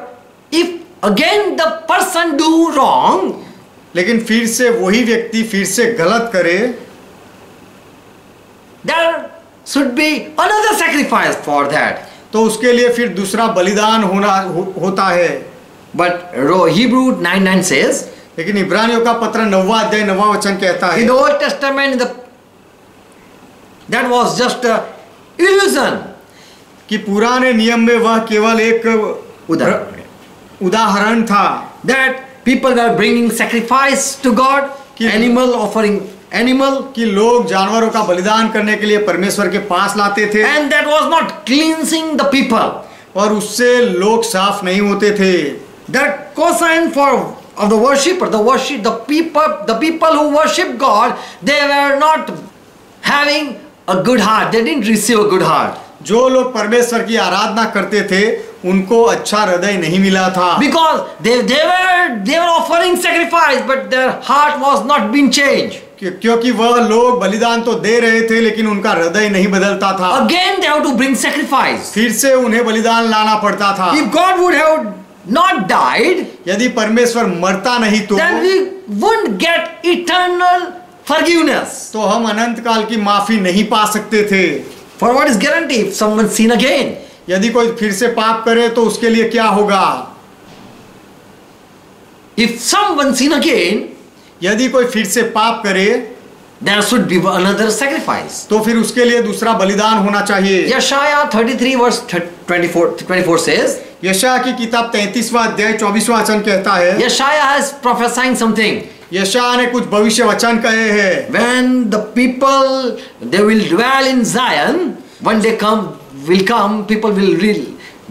if again the person do wrong, लेकिन फिर से वही व्यक्ति फिर से गलत करे, there should be another sacrifice for that. तो उसके लिए फिर दूसरा बलिदान होता है। But Hebrew 9:9 says, लेकिन इब्रानियों का पत्र 9वां अध्याय 9वां वचन कहता in है the Old Testament, that was just a illusion. कि पुराने नियम में वह केवल एक उदाहरण था That people were bringing sacrifice to God, animal offering animal, कि लोग जानवरों का बलिदान करने के लिए परमेश्वर के पास लाते थे and that was not cleansing the people. और उससे लोग साफ नहीं होते थे. That cosign for of the worshipper, the people who worship God, they were not having a good heart. They didn't receive a good heart. जो लोग परमेश्वर की आराधना करते थे उनको अच्छा हृदय नहीं मिला था. Because they were offering sacrifice, but their heart was not being changed. क्योंकि वह लोग बलिदान तो दे रहे थे लेकिन उनका हृदय नहीं बदलता था. Again they have to bring sacrifice. फिर से उन्हें बलिदान लाना पड़ता था. If God would have not died, यदि परमेश्वर मरता नहीं तो then we wouldn't get eternal forgiveness. तो हम अनंत काल की माफी नहीं पा सकते थे. For what is guarantee if someone sin again? यदि कोई फिर से पाप करे तो उसके लिए क्या होगा? If someone sin again, यदि कोई फिर से पाप करे there should be another sacrifice. तो फिर उसके लिए दूसरा बलिदान होना चाहिए. Yeshaya 33 verse 24 says, यशायाह की किताब 33वां अध्याय 24वां वचन कहता है. Yeshaya has prophesying something. यशायाह ने कुछ भविष्य वचन कहे हैं. When the people they will dwell in Zion, one day will come, people will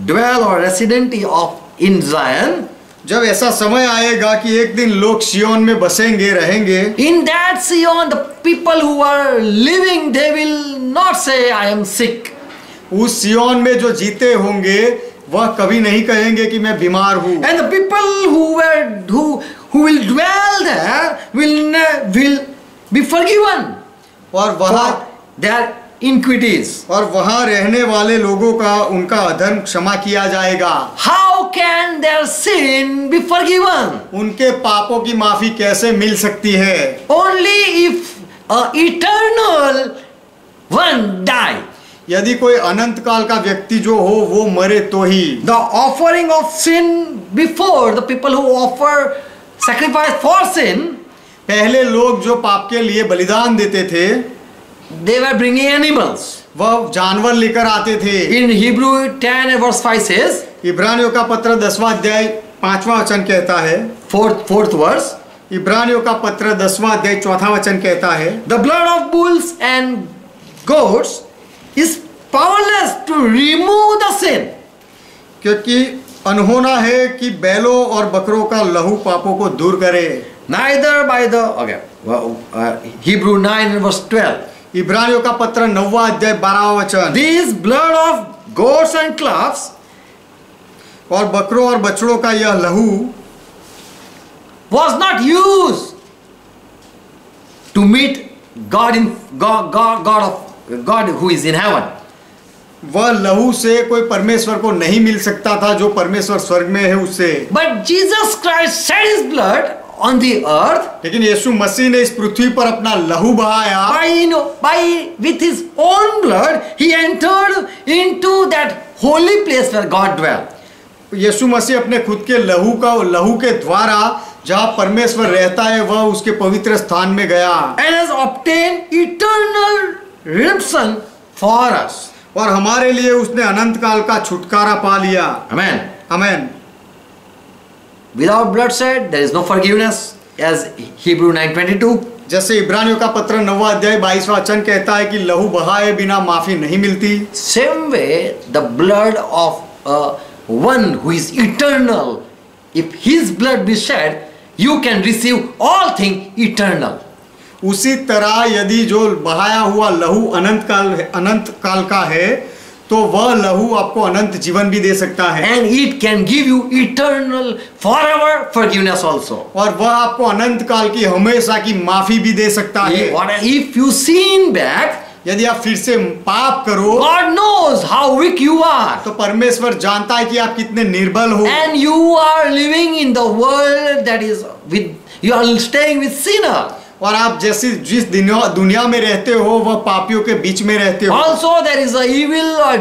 dwell or resident in Zion. जब ऐसा समय आएगा कि एक दिन लोग सियोन में बसेंगे रहेंगे. In that Zion, the people who are living, they will not say, I am sick. उस सियोन में जो जीते होंगे वह कभी नहीं कहेंगे कि मैं बीमार हूँ. And the people who will dwell there will be forgiven और वहाँ for their iniquities. और वहाँ रहने वाले लोगों का उनका अधर्म क्षमा किया जाएगा. How can their sin be forgiven? उनके पापों की माफी कैसे मिल सकती है? Only if an eternal one die. यदि कोई अनंत काल का व्यक्ति जो हो वो मरे तो ही. The offering of sin before, the people who offer sacrifice for sin, पहले लोग जो पाप के लिए बलिदान देते थे they were bringing animals. वह जानवर लेकर आते थे. In Hebrew 10 verse 5 says, इब्रानियों का पत्र 10वां अध्याय 5वां वचन कहता है. fourth verse, इब्रानियों का पत्र 10वां अध्याय 4वां वचन कहता है. the blood of bulls and goats is powerless to remove the sin. क्योंकि अनहोना है कि बैलों और बकरों का लहू पापों को दूर करे. Neither by the Hebrew 9 verse 12. इब्रानियों का पत्र 9वां अध्याय 12वां वचन. These blood of goats and calves और बकरों और बछड़ों का यह लहू was not used to meet God who is in heaven. वह लहू से कोई परमेश्वर को नहीं मिल सकता था जो परमेश्वर स्वर्ग में है उससे. But Jesus Christ shed his blood on the earth. लेकिन यीशु मसीह ने इस पृथ्वी पर अपना लहू बहाया. With his own blood he entered into that holy place where God dwelt. यीशु मसीह अपने खुद के लहू के द्वारा जहाँ परमेश्वर रहता है वह उसके पवित्र स्थान में गया. And has obtained eternal redemption for us. और हमारे लिए उसने अनंत काल का छुटकारा पा लिया. Amen. Amen. Without bloodshed there is no forgiveness, as Hebrew 9:22. जैसे इब्रानियों का पत्र 9वां अध्याय 22वां वचन कहता है कि लहू बहाए बिना माफी नहीं मिलती. Same way the blood of one who is eternal, if his blood be shed, you can receive all things eternal. उसी तरह यदि जो बहाया हुआ लहू अनंत काल का है तो वह लहू आपको अनंत जीवन भी दे सकता है. And it can give you eternal forever forgiveness also. और वह आपको अनंत काल की हमेशा की माफी भी दे सकता है. If you sin back, यदि आप फिर से पाप करो, God knows how weak you are. तो परमेश्वर जानता है कि आप कितने निर्बल हो. And you are living in the world that is you are staying with sinner. और आप जिस दुनिया में रहते हो वह पापियों के बीच में रहते हो. Also there is a evil or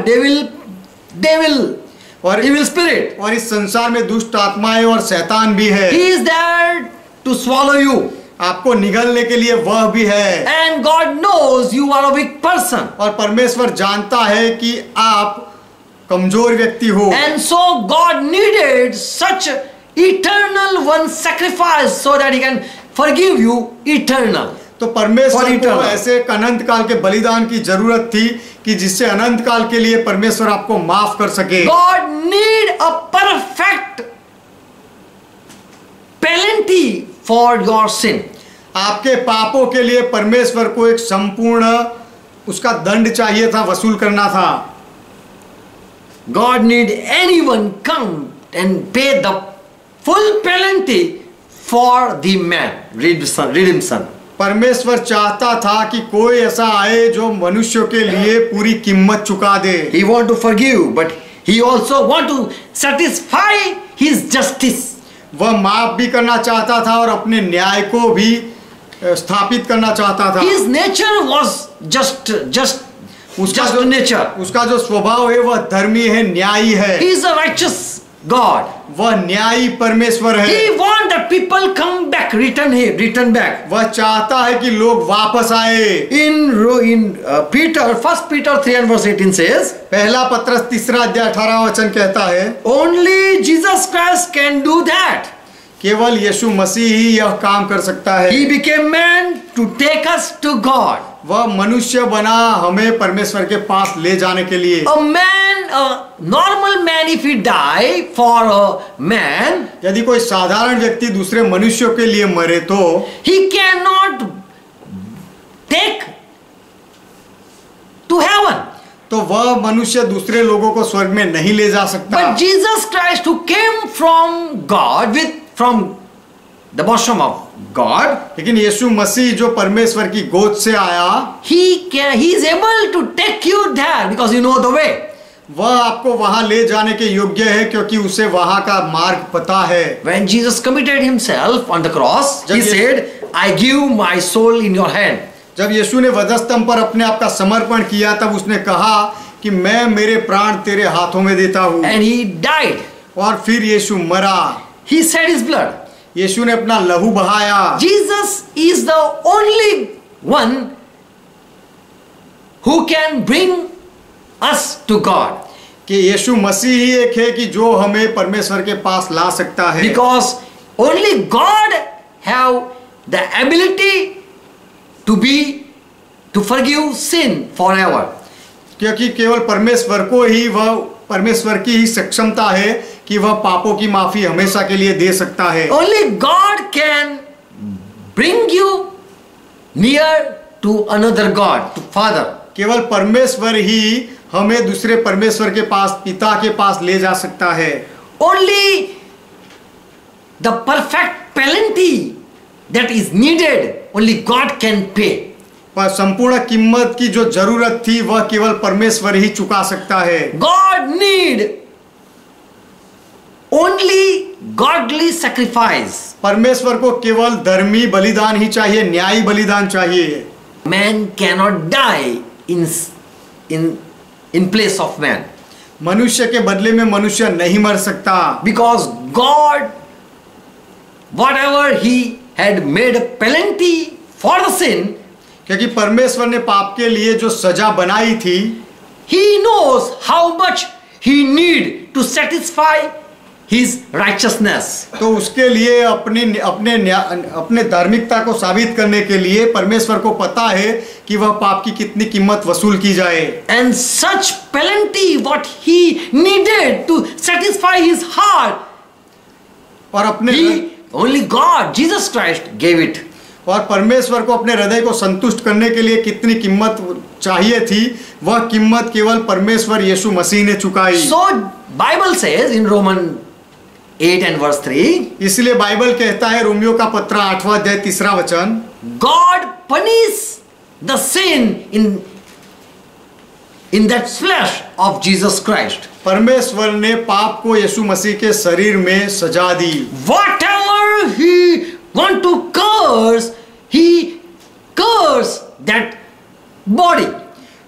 devil और evil spirit. और इस संसार में दुष्ट आत्माएं और शैतान भी है। He is there to swallow you. आपको निगलने के लिए वह भी है। And God knows you are a weak person. और परमेश्वर जानता है कि आप कमजोर व्यक्ति हो। And so God needed such eternal one sacrifice so that He can forgive you eternal. तो परमेश्वर को eternal. ऐसे एक अनंत काल के बलिदान की जरूरत थी कि जिससे अनंत काल के लिए परमेश्वर आपको माफ कर सके। God need a perfect penalty for your sin. आपके पापों के लिए परमेश्वर को एक संपूर्ण उसका दंड चाहिए था, वसूल करना था। God need anyone come and pay the full penalty for the man. Redemption. परमेश्वर चाहता था कि कोई ऐसा आए जो मनुष्यों के लिए पूरी कीमत चुका दे। He want to forgive, but he also want to satisfy his justice. वह माफ भी करना चाहता था और अपने न्याय को भी स्थापित करना चाहता था। His nature was just nature. उसका जो स्वभाव है वह धर्मी है, न्यायी है। He is a righteous God. वह न्यायी परमेश्वर है। He want that people come back, return back. वह चाहता है कि लोग वापस आए। In Peter, 1 Peter 3 and verse 18 says, पहला पत्रस 3 अध्याय 18 वचन कहता है, only Jesus Christ can do that. केवल यीशु मसीह ही यह काम कर सकता है। He became man to take us to God. वह मनुष्य बना हमें परमेश्वर के पास ले जाने के लिए। A normal man, if he die for a man, यदि कोई साधारण व्यक्ति दूसरे मनुष्यों के लिए मरे तो he cannot take to heaven. तो वह मनुष्य दूसरे लोगों को स्वर्ग में नहीं ले जा सकता। But Jesus Christ, who came from God from the bosom of God, लेकिन यीशु मसीह जो परमेश्वर की गोद से आया, he is able to take you there because you know the way. वह आपको वहां ले जाने के योग्य है क्योंकि उसे वहां का मार्ग पता है। When Jesus committed himself on the cross, he said, I give my soul in your hand. जब यीशु ने वधस्तंभ पर अपने आप का समर्पण किया तब उसने कहा कि मैं मेरे प्राण तेरे हाथों में देता हूँ। And he died. और फिर यीशु मरा। He shed his blood. यीशु ने अपना लहू बहाया। Jesus is the only one who can bring us to God. कि यीशु मसीह ही एक है कि जो हमें परमेश्वर के पास ला सकता है। Because only God have the ability to forgive sin forever. क्योंकि केवल परमेश्वर की ही सक्षमता है कि वह पापों की माफी हमेशा के लिए दे सकता है। Only God can bring you near to another God, to Father. केवल परमेश्वर ही हमें दूसरे परमेश्वर के पास, पिता के पास ले जा सकता है। Only the perfect penalty that is needed, only God can pay. पर संपूर्ण कीमत की जो जरूरत थी वह केवल परमेश्वर ही चुका सकता है। God need only godly sacrifice. परमेश्वर को केवल धर्मी बलिदान ही चाहिए, न्यायी बलिदान चाहिए। Man cannot die in place of man. मनुष्य के बदले में मनुष्य नहीं मर सकता। Because God, whatever He had made a penalty for the sin, क्योंकि परमेश्वर ने पाप के लिए जो सजा बनाई थी, He knows how much He need to satisfy His righteousness. तो उसके लिए अपने धार्मिकता को साबित करने के लिए परमेश्वर को पता है कि वह पाप की कितनी कीमत वसूल की जाए। And such penalty what He needed to satisfy His heart, और only God, Jesus Christ gave it. और परमेश्वर को अपने हृदय को संतुष्ट करने के लिए कितनी कीमत चाहिए थी, वह कीमत केवल परमेश्वर यीशु मसीह ने चुकाई। So Bible says in Romans 8 and verse 3, इसलिए बाइबल कहता है रोमियो का पत्र 8वां अध्याय 3 वचन, God punish the sin in that flesh of Jesus Christ. परमेश्वर ने पाप को यीशु मसीह के शरीर में सजा दी। Whatever He want to curse, He curse that body.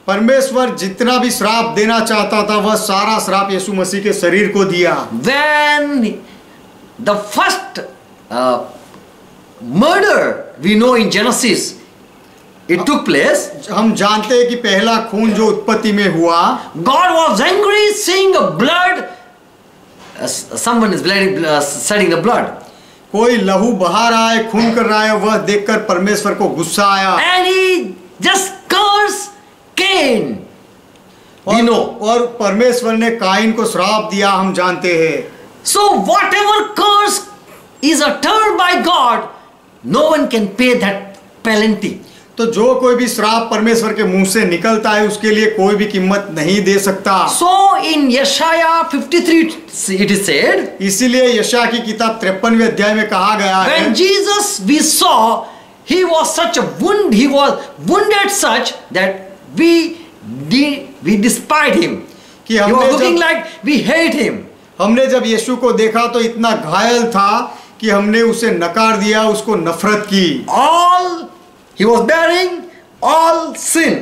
परमेश्वर जितना भी श्राप देना चाहता था वह सारा श्राप यीशु मसीह के शरीर को दिया। When the first murder we know in Genesis, it took place. हम जानते हैं कि पहला खून जो उत्पत्ति में हुआ, God was angry seeing a blood. Someone is shedding the blood. कोई लहू बहा रहा है, खून कर रहा है, वह देखकर परमेश्वर को गुस्सा आया And he just cursed Cain. We know. और परमेश्वर ने काइन को श्राप दिया, हम जानते हैं। So whatever curse is uttered by God, no one can pay that penalty. तो जो कोई भी श्राप परमेश्वर के मुंह से निकलता है उसके लिए कोई भी कीमत नहीं दे सकता। So in Yeshaya 53 it is said, इसीलिए यशायाह की किताब 53वें अध्याय में कहा गया है, when Jesus we saw, he was such a wound, he was wounded such that we despise him. कि He was looking like we hate him. हमने जब यीशु को देखा तो इतना घायल था कि हमने उसे नकार दिया, उसको नफरत की। He was bearing all sin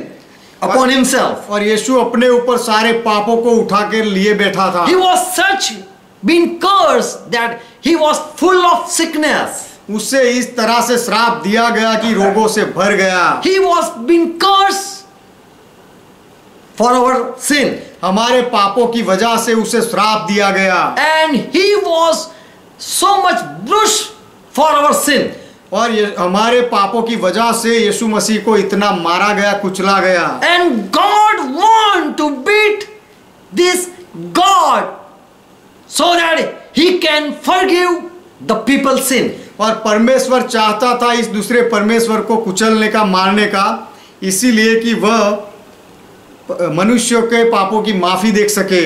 upon himself. और यीशु अपने ऊपर सारे पापों को उठा के लिए बैठा था। He was such been cursed that he was full of sickness. उससे इस तरह से श्राप दिया गया कि रोगों से भर गया। He was been cursed for our sin. हमारे पापों की वजह से उसे श्राप दिया गया। And he was so much bruised for our sin. और हमारे पापों की वजह से यीशु मसीह को इतना मारा गया, कुचला गया। And God want to beat this God so that he can forgive the people's sin. और परमेश्वर चाहता था इस दूसरे परमेश्वर को कुचलने का, मारने का, इसीलिए कि वह मनुष्यों के पापों की माफी देख सके।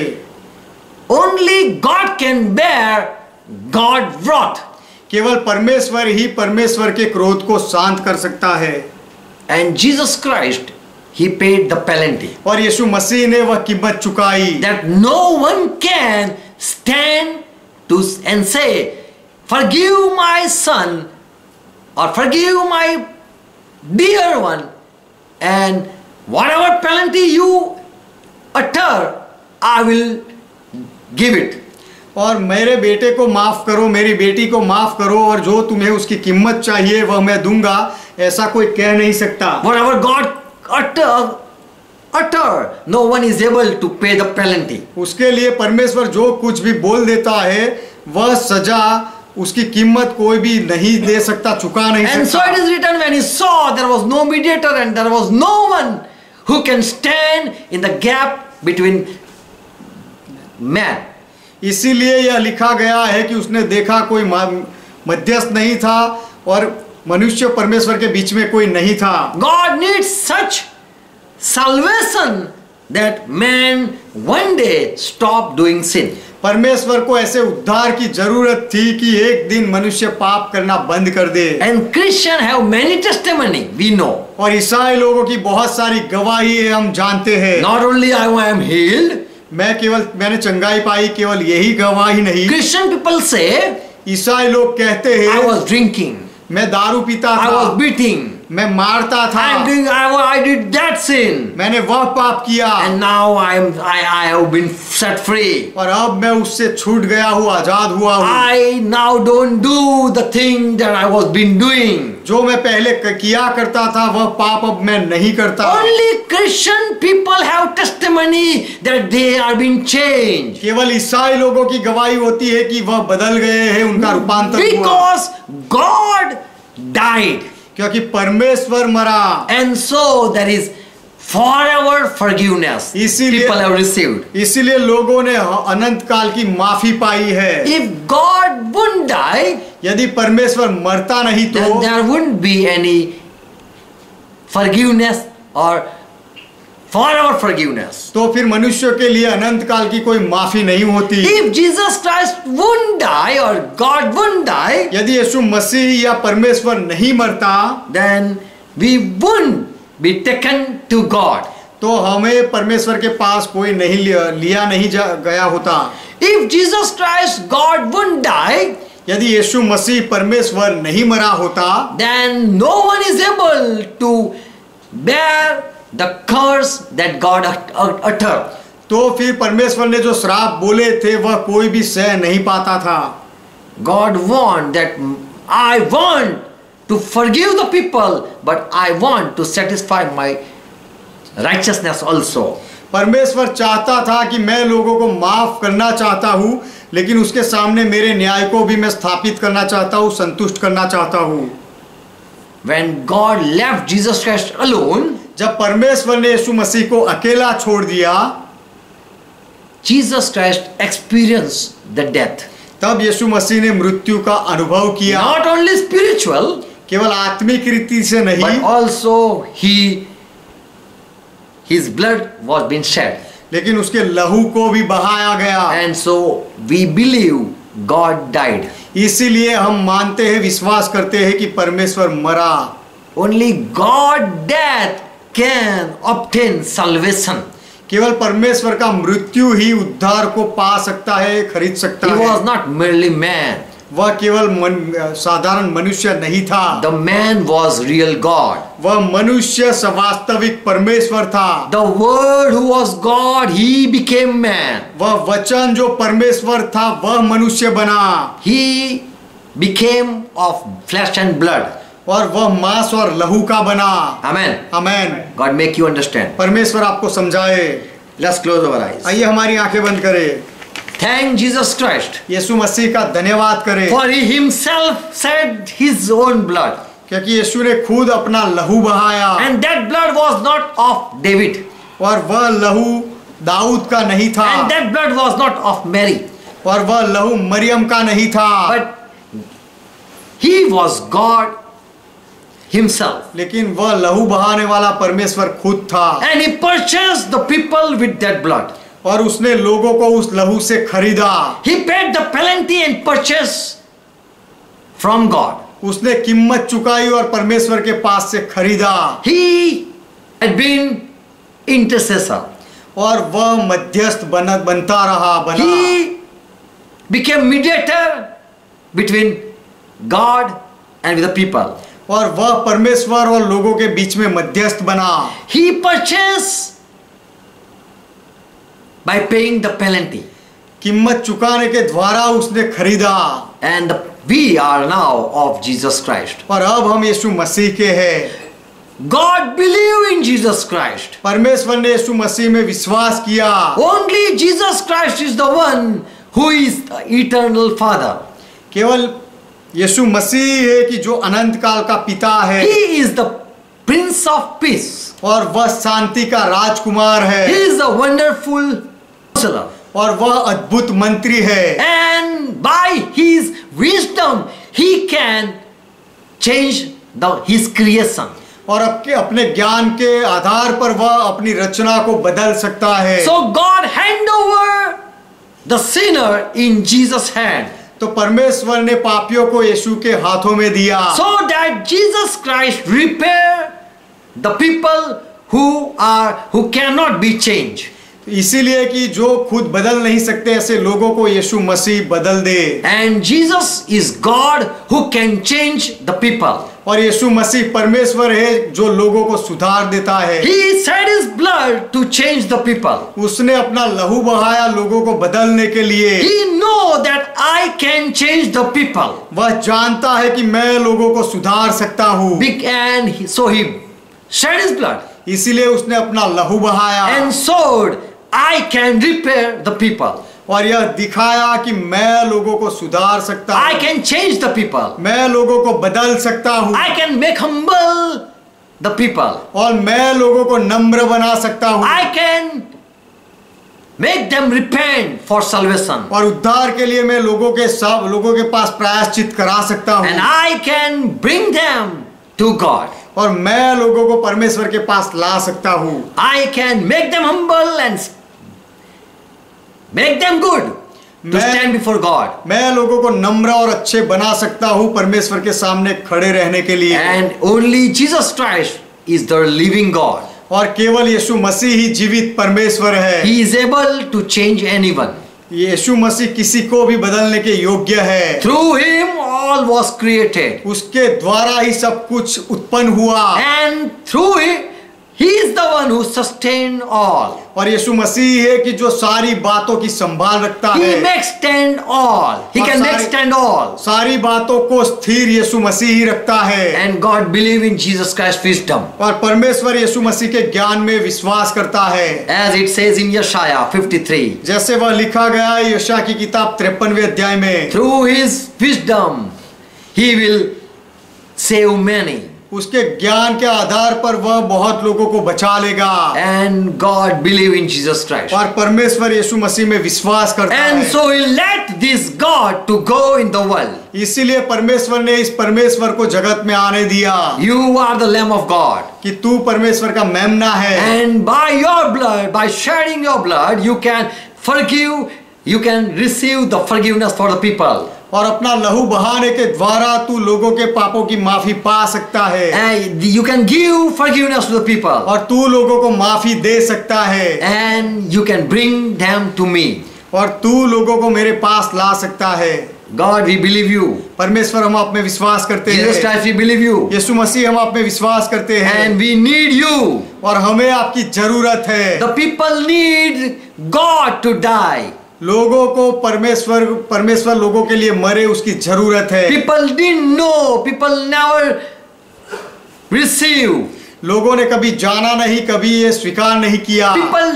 Only God can bear God's wrath. केवल परमेश्वर ही परमेश्वर के क्रोध को शांत कर सकता है। And Jesus Christ, he paid the penalty. और यीशु मसीह ने वह कीमत चुकाई। That no one can stand to and say, forgive my son or forgive my dear one, and whatever penalty you utter, I will give it. और मेरे बेटे को माफ करो, मेरी बेटी को माफ करो, और जो तुम्हें उसकी कीमत चाहिए वह मैं दूंगा, ऐसा कोई कह नहीं सकता। Whatever God utter, no one is able to pay the penalty. उसके लिए परमेश्वर जो कुछ भी बोल देता है वह सजा, उसकी कीमत कोई भी नहीं दे सकता, चुका नहीं And so सकता। it is written, when he saw there was no mediator and there was no one who can stand in the gap between man. इसीलिए यह लिखा गया है कि उसने देखा कोई मध्यस्थ नहीं था और मनुष्य परमेश्वर के बीच में कोई नहीं था। God needs such salvation that man one day stop doing sin. परमेश्वर को ऐसे उद्धार की जरूरत थी कि एक दिन मनुष्य पाप करना बंद कर दे। And Christians have many testimony, we know. और ईसाई लोगों की बहुत सारी गवाही है, हम जानते हैं। Not only I am healed, मैंने चंगाई पाई, केवल यही गवाही नहीं। Christian people say, ईसाई लोग कहते हैं, I was drinking, मैं दारू पीता I था, was beating, मैं मारता था, I did that sin, मैंने वह पाप किया, and now I have been set free. और अब मैं उससे छूट गया हूँ, आजाद हुआ हूँ। I now don't do the thing that I was been doing. जो मैं पहले किया करता था वह पाप अब मैं नहीं करता। Only Christian people have testimony that they are being changed. केवल ईसाई लोगों की गवाही होती है कि वह बदल गए हैं, उनका रूपांतर हुआ। Because God died. क्योंकि परमेश्वर मरा। And so there is forever forgiveness. People have received. इसीलिए लोगों ने अनंत काल की माफी पाई है। If God wouldn't die, यदि परमेश्वर मरता नहीं तो then there wouldn't be any forgiveness or forever forgiveness. तो फिर मनुष्य के लिए अनंत काल की कोई माफी नहीं होती। If Jesus Christ wouldn't die or God wouldn't die, यदि यीशु मसीह या परमेश्वर नहीं मरता, then we wouldn't be taken to God. तो हमें परमेश्वर के पास कोई नहीं लिया नहीं गया होता। If Jesus Christ, God wouldn't die, यदि यीशु मसीह परमेश्वर नहीं मरा होता, then no one is able to bear the curse that God uttered. तो फिर परमेश्वर ने जो श्राप बोले थे वह कोई भी सह नहीं पाता था। God warned that I want to forgive the people, but I want to satisfy my righteousness also. परमेश्वर चाहता था कि मैं लोगों को माफ करना चाहता हूँ, लेकिन उसके सामने मेरे न्याय को भी मैं स्थापित करना चाहता हूँ, संतुष्ट करना चाहता हूँ। When God left Jesus Christ alone, जब परमेश्वर ने यीशु मसीह को अकेला छोड़ दिया, Jesus Christ experienced the death. तब यीशु मसीह ने मृत्यु का अनुभव किया। Not only spiritual, केवल आत्मिक रीति से नहीं, but also his blood was being shed. लेकिन उसके लहू को भी बहाया गया। And so we believe God died. इसीलिए हम मानते हैं, विश्वास करते हैं कि परमेश्वर मरा। Only God death can obtain salvation. केवल परमेश्वर का मृत्यु ही उद्धार को पा सकता है, खरीद सकता He है। was not merely man. वह केवल साधारण मनुष्य नहीं था। The man was real God. वह मनुष्य वास्तविक परमेश्वर था। The word who was God, he became man. वह वचन जो परमेश्वर था वह मनुष्य बना। He became of flesh and blood. और वह मांस और लहू का बना। Amen. Amen. God make you understand. परमेश्वर आपको समझाए। Let's close our eyes. आइए हमारी आंखें बंद करें। Thank Jesus Christ. यीशु मसीह का धन्यवाद करें, For he himself shed his own blood. क्योंकि यीशु ने खुद अपना लहू बहाया। And that blood was not of David. और वह लहू दाऊद का नहीं था। And that blood was not of Mary. और वह लहू मरियम का नहीं था। But he was God himself. लेकिन वह लहू बहाने वाला परमेश्वर खुद था। And he purchased the people with that blood. और उसने लोगों को उस लहू से खरीदा। He paid the penalty and purchased from God. उसने कीमत चुकाई और परमेश्वर के पास से खरीदा। He had been intercessor. और वह मध्यस्थ बनता रहा। He became mediator between God and with the people. और वह परमेश्वर और लोगों के बीच में मध्यस्थ बना। He purchased by paying the penalty. कीमत चुकाने के द्वारा उसने खरीदा। And we are now of Jesus Christ. और अब हम यीशु मसीह के हैं। God believed in Jesus Christ. परमेश्वर ने यीशु मसीह में विश्वास किया। Only Jesus Christ is the one who is the eternal Father. केवल यीशु मसीह है कि जो अनंत काल का पिता है। He is the Prince of Peace. और वह शांति का राजकुमार है। He is the wonderful Counselor. और वह अद्भुत मंत्री है। And by his wisdom he can change his creation. और अपने ज्ञान के आधार पर वह अपनी रचना को बदल सकता है। So God hand over the sinner in Jesus' hand. तो परमेश्वर ने पापियों को यीशु के हाथों में दिया। So that Jesus Christ repair the people who cannot be changed. इसीलिए कि जो खुद बदल नहीं सकते ऐसे लोगों को यीशु मसीह बदल दे। And Jesus is God who can change the people. और यीशु मसीह परमेश्वर है जो लोगों को सुधार देता है। He shed his blood to change the people. उसने अपना लहू बहाया लोगों को बदलने के लिए। He know that I can change the people. वह जानता है कि मैं लोगों को सुधार सकता हूँ। And so he shed his blood. इसीलिए उसने अपना लहू बहाया। And so I can repair the people. और यह दिखाया कि मैं लोगों को सुधार सकता हूँ। I can change the people. मैं लोगों को बदल सकता हूँ। I can make humble the people. और मैं लोगों को नम्र बना सकता हूँ। I can make them repent for salvation. और उद्धार के लिए मैं लोगों के पास प्रायश्चित करा सकता हूँ। And I can bring them to God. और मैं लोगों को परमेश्वर के पास ला सकता हूँ। I can make them humble and make them good to stand before God. मैं लोगों को नम्र और अच्छे बना सकता हूँ परमेश्वर के सामने खड़े रहने के लिए। And only Jesus Christ is the living God. और केवल यीशु मसीह ही जीवित परमेश्वर है। He is able to change anyone. यीशु मसीह किसी को भी बदलने के योग्य है। Through him all was created. उसके द्वारा ही सब कुछ उत्पन्न हुआ। And through He is the one who sustains all. और यीशु मसीह है कि जो सारी बातों की संभाल रखता He है। makes stand all. He और can make सारी- stand all. सारी बातों को स्थिर यीशु मसीह ही रखता है। And God believe in Jesus Christ's wisdom. और परमेश्वर यीशु मसीह के ज्ञान में विश्वास करता है। As it says in Yeshaya 53. जैसे वह लिखा गया है यशायाह की किताब 53वें अध्याय में, Through his wisdom, he will save many. उसके ज्ञान के आधार पर वह बहुत लोगों को बचा लेगा। And God believe in Jesus Christ. और परमेश्वर यीशु मसीह में विश्वास करता And है। so he let this God to go in the world. इसीलिए परमेश्वर ने इस परमेश्वर को जगत में आने दिया You are the Lamb of God. कि तू परमेश्वर का मेमना है। And by your blood, by shedding your blood, you can forgive, you can receive the forgiveness for the people. और अपना लहू बहाने के द्वारा तू लोगों के पापों की माफी पा सकता है। And you can give forgiveness to the people. और तू लोगों को माफी दे सकता है। And you can bring them to me. और तू लोगों को मेरे पास ला सकता है। God, we believe you. परमेश्वर हम आप में विश्वास करते Jesus हैं। Christ, we believe you. यीशु मसीह हम आप में विश्वास करते हैं। And we need you. और हमें आपकी जरूरत है। The people need God to die. लोगों को परमेश्वर लोगों के लिए मरे, उसकी जरूरत है। People didn't know. People never receive. लोगों ने कभी जाना नहीं, कभी ये स्वीकार नहीं किया। People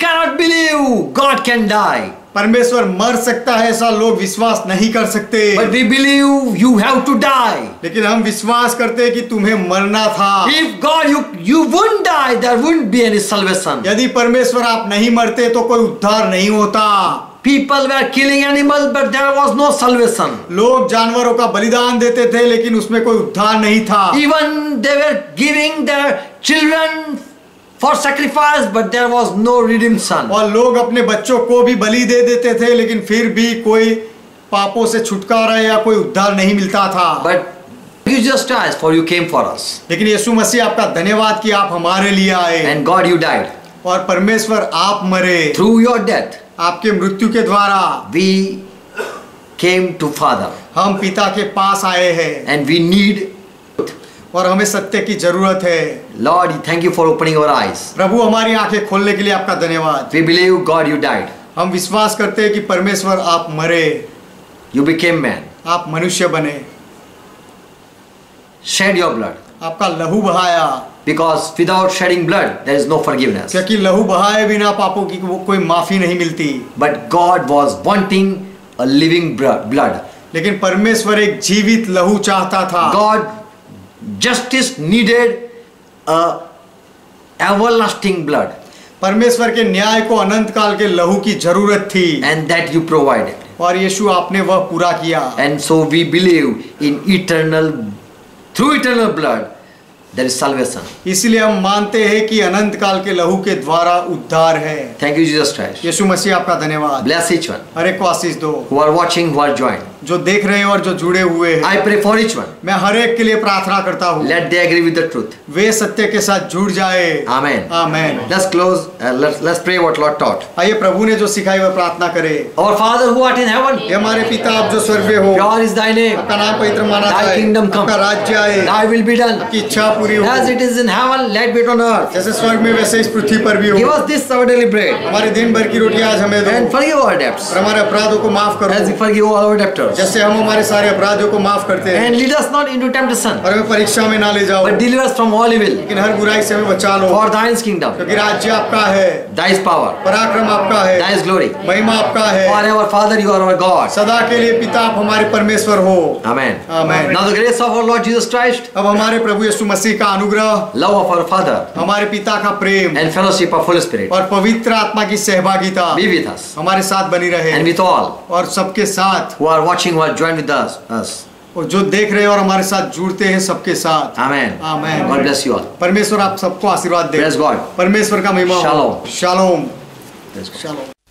cannot believe God can die. परमेश्वर मर सकता है ऐसा लोग विश्वास नहीं कर सकते। But we believe you have to die. लेकिन हम विश्वास करते हैं कि तुम्हें मरना था। If God you wouldn't die, there wouldn't be any salvation. यदि परमेश्वर आप नहीं मरते तो कोई उद्धार नहीं होता। People were killing animals, but there was no salvation. लोग जानवरों का बलिदान देते थे लेकिन उसमें कोई उद्धार नहीं था। Even they were giving their children for sacrifice, but there was no redemption. और लोग अपने बच्चों को भी बलि दे देते थे लेकिन फिर भी कोई पापों से छुटकारा या कोई उद्धार नहीं मिलता था। But you just died, for you came for us. लेकिन यीशु मसीह आपका धन्यवाद कि आप हमारे लिए आए। And God, you died. और परमेश्वर आप मरे। Through your death, आपके मृत्यु के द्वारा we came to Father. हम पिता के पास आए हैं And we need, और हमें सत्य की जरूरत है। Lord, thank you for opening our eyes. प्रभु हमारी आंखें खोलने के लिए आपका धन्यवाद। We believe, God, you died. हम विश्वास करते हैं कि परमेश्वर आप मरे, You became man. आप मनुष्य बने, Shed your blood. आपका लहू बहाया। Because without shedding blood, there is no forgiveness. क्योंकि लहू बहाए बिना पापों की कोई माफी नहीं मिलती। But God was wanting a living blood. लेकिन परमेश्वर एक जीवित लहू चाहता था। God justice needed a everlasting blood. परमेश्वर के न्याय को अनंत काल के लहू की जरूरत थी। And that you provided. और यीशु आपने वह पूरा किया। And so we believe in through eternal blood, there is salvation. इसलिए हम मानते हैं कि अनंत काल के लहू के द्वारा उद्धार है। Thank you, Jesus Christ. यीशु मसीह आपका धन्यवाद। Bless each one हर एक को आशीष दो, who are watching, who are joined. जो देख रहे हैं और जो जुड़े हुए हैं। I pray for each one. मैं हर एक के लिए प्रार्थना करता हूँ, Let they agree with the truth. वे सत्य के साथ जुड़ जाए। Amen. Amen. Let's close. Let's pray what Lord taught. आइए प्रभु ने जो सिखाई वह प्रार्थना करे। Our Father who art in heaven, हे हमारे पिता आप जो स्वर्ग में हो, pure is thy name. आपका नाम पवित्र माना Thy जाए, kingdom come. आपका राज्य आए, Thy will be done. आपकी इच्छा पूरी हो, As it is in heaven, let be on earth. जैसे स्वर्ग में वैसे इस पृथ्वी पर भी Give हो। us this our daily bread. हमारे दिन भर की रोटी आज हमें दो, And forgive our debts. और हमारे अपराधों को माफ करो, As we forgive all our debtors. जैसे हम हमारे सारे अपराधों को माफ करते हैं। And lead us not into temptation, और हमें परीक्षा में ना ले जाओ, but deliver us from all evil. लेकिन हर बुराई से हमें बचा लो। For thine is kingdom, क्योंकि राज्य आपका है, thy is power, पराक्रम आपका है, thy is glory. महिमा आपका है। Forever, Father, you are our God. सदा के लिए पिता आप हमारे परमेश्वर हो। Amen. Amen. Now the grace of our Lord Jesus Christ, अब हमारे प्रभु यीशु मसीह का अनुग्रह, love of our Father, हमारे पिता का प्रेम and fellowship of Holy Spirit और पवित्र आत्मा की सहभागिता be with us हमारे साथ बनी रहे, and with all और सबके साथ, who are watching, who are joined with us. और जो देख रहे हैं और हमारे साथ जुड़ते हैं सबके साथ। Amen. Amen. God bless you all. परमेश्वर आप सबको आशीर्वाद दे। Praise God. परमेश्वर का महिमा हो। Shalom. Shalom. Praise God. Shalom.